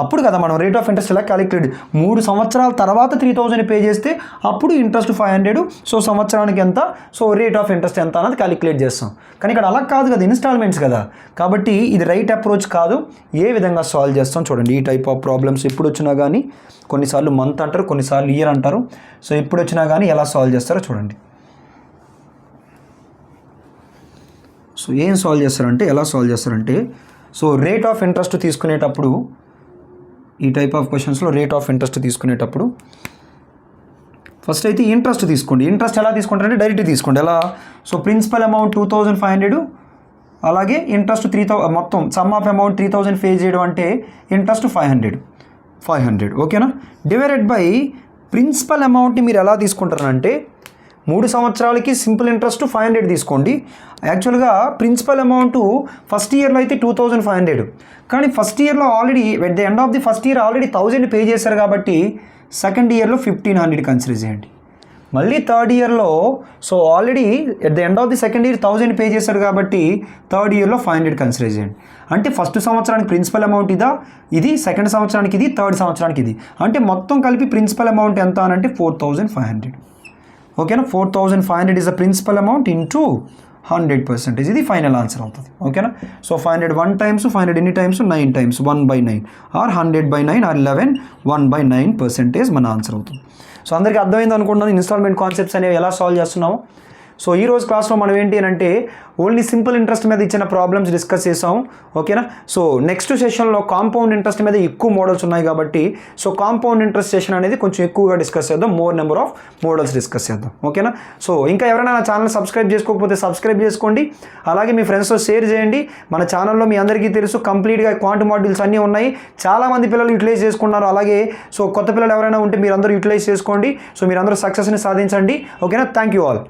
అప్పుడు కదా మనం రేట్ ఆఫ్ ఇంట్రెస్ట్ ఎలా క్యాలిక్యులేట్. 3 సంవత్సరాల తర్వాత 3000 పే చేస్తే అప్పుడు ఇంట్రెస్ట్ 500. సో సంవత్సరానికి ఎంత, సో రేట్ ఆఫ్ ఇంట్రెస్ట్ ఎంత అన్నది క్యాలిక్యులేట్ చేస్తాం. కానీ ఇక్కడ అలా కాదు కదా, ఇన్స్టాల్మెంట్స్ కదా. కాబట్టి ఇది రైట్ అప్రోచ్ కాదు. ఏ విధంగా సాల్వ్ చేస్తాం చూడండి. ఈ టైప్ ఆఫ్ ప్రాబ్లమ్స్ ఎప్పుడు వచ్చినా కానీ, కొన్నిసార్లు మంత్ అంటారు, కొన్నిసార్లు ఇయర్ అంటారు. సో ఎప్పుడు వచ్చినా కానీ ఎలా సాల్వ్ చేస్తారో చూడండి. సో ఏం సాల్వ్ చేస్తారంటే, ఎలా సాల్వ్ చేస్తారంటే, సో రేట్ ఆఫ్ ఇంట్రెస్ట్ తీసుకునేటప్పుడు, ఈ టైప్ ఆఫ్ క్వశ్చన్స్లో రేట్ ఆఫ్ ఇంట్రెస్ట్ తీసుకునేటప్పుడు ఫస్ట్ అయితే ఇంట్రెస్ట్ తీసుకోండి. ఇంట్రెస్ట్ ఎలా తీసుకుంటారంటే డైరెక్ట్ తీసుకోండి. ఎలా? సో ప్రిన్సిపల్ అమౌంట్ 2500, అలాగే ఇంట్రెస్ట్ 3000, మొత్తం సమ్ ఆఫ్ అమౌంట్ 3000 పే చేయడం అంటే ఇంట్రెస్ట్ 500. ఓకేనా? డివైడెడ్ బై ప్రిన్సిపల్ అమౌంట్ని మీరు ఎలా తీసుకుంటారంటే 3 సంవత్సరాలకి సింపుల్ ఇంట్రెస్ట్ 500 తీసుకోండి. యాక్చువల్గా ప్రిన్సిపల్ అమౌంట్ ఫస్ట్ ఇయర్లో అయితే 2500, కానీ ఫస్ట్ ఇయర్లో already at the end of the first year already 1000 pay చేశారు కాబట్టి సెకండ్ ఇయర్లో 1500 కన్సిడర్ చేయండి. మళ్ళీ థర్డ్ ఇయర్లో so already at the end of the second year 1000 pay చేశారు కాబట్టి థర్డ్ ఇయర్లో 500 కన్సిడర్ చేయండి. అంటే ఫస్ట్ సంవత్సరానికి ప్రిన్సిపల్ అమౌంట్ ఇదా, ఇది సెకండ్ సంవత్సరానికి ఇది, థర్డ్ సంవత్సరానికి ఇది. అంటే మొత్తం కలిపి ప్రిన్సిపల్ అమౌంట్ ఎంత అని అంటే 4500. ఓకేనా, 4500 is the principal amount into 100%. ఇది ఫైనల్ ఆన్సర్ అవుతుంది. ఓకేనా, సో 500 1 టైమ్స్, 500 ఎన్ని టైమ్స్ 9 టైమ్స్ 1/9 ఆర్ 100/9 ఆర్ 11 1/9% మన ఆన్సర్ అవుతుంది. సో అందరికీ అర్థమైంది అనుకుంటున్నాను ఇన్స్టాల్మెంట్ కాన్సెప్ట్స్ అనేవి ఎలా సాల్వ్ చేస్తున్నాము. సో ఈ రోజు క్లాస్లో మనం ఏంటి అంటే ఓన్లీ సింపుల్ ఇంట్రెస్ట్ మీద ఇచ్చిన ప్రాబ్లమ్స్ డిస్కస్ చేసాం. ఓకేనా, సో నెక్స్ట్ సెషన్లో కాంపౌండ్ ఇంట్రెస్ట్ మీద ఎక్కువ మోడల్స్ ఉన్నాయి కాబట్టి సో కాంపౌండ్ ఇంట్రెస్ట్ సెషన్ అనేది కొంచెం ఎక్కువగా డిస్కస్ చేద్దాం, more number of models discuss చేద్దాం. ఓకేనా, సో ఇంకా ఎవరైనా నా ఛానల్ సబ్స్క్రైబ్ చేసుకోకపోతే సబ్స్క్రైబ్ చేసుకోండి, అలాగే మీ ఫ్రెండ్స్తో షేర్ చేయండి. మన ఛానల్లో మీ అందరికీ తెలుసు కంప్లీట్గా క్వాంట్ మాడ్యూల్స్ అన్నీ ఉన్నాయి, చాలామంది పిల్లలు యూటిలైజ్ చేసుకున్నారు. అలాగే సో కొత్త పిల్లలు ఎవరైనా ఉంటే మీరందరూ యూటిలైజ్ చేసుకోండి. సో మీరందరూ సక్సెస్ని సాధించండి. ఓకేనా, థ్యాంక్ యూ ఆల్.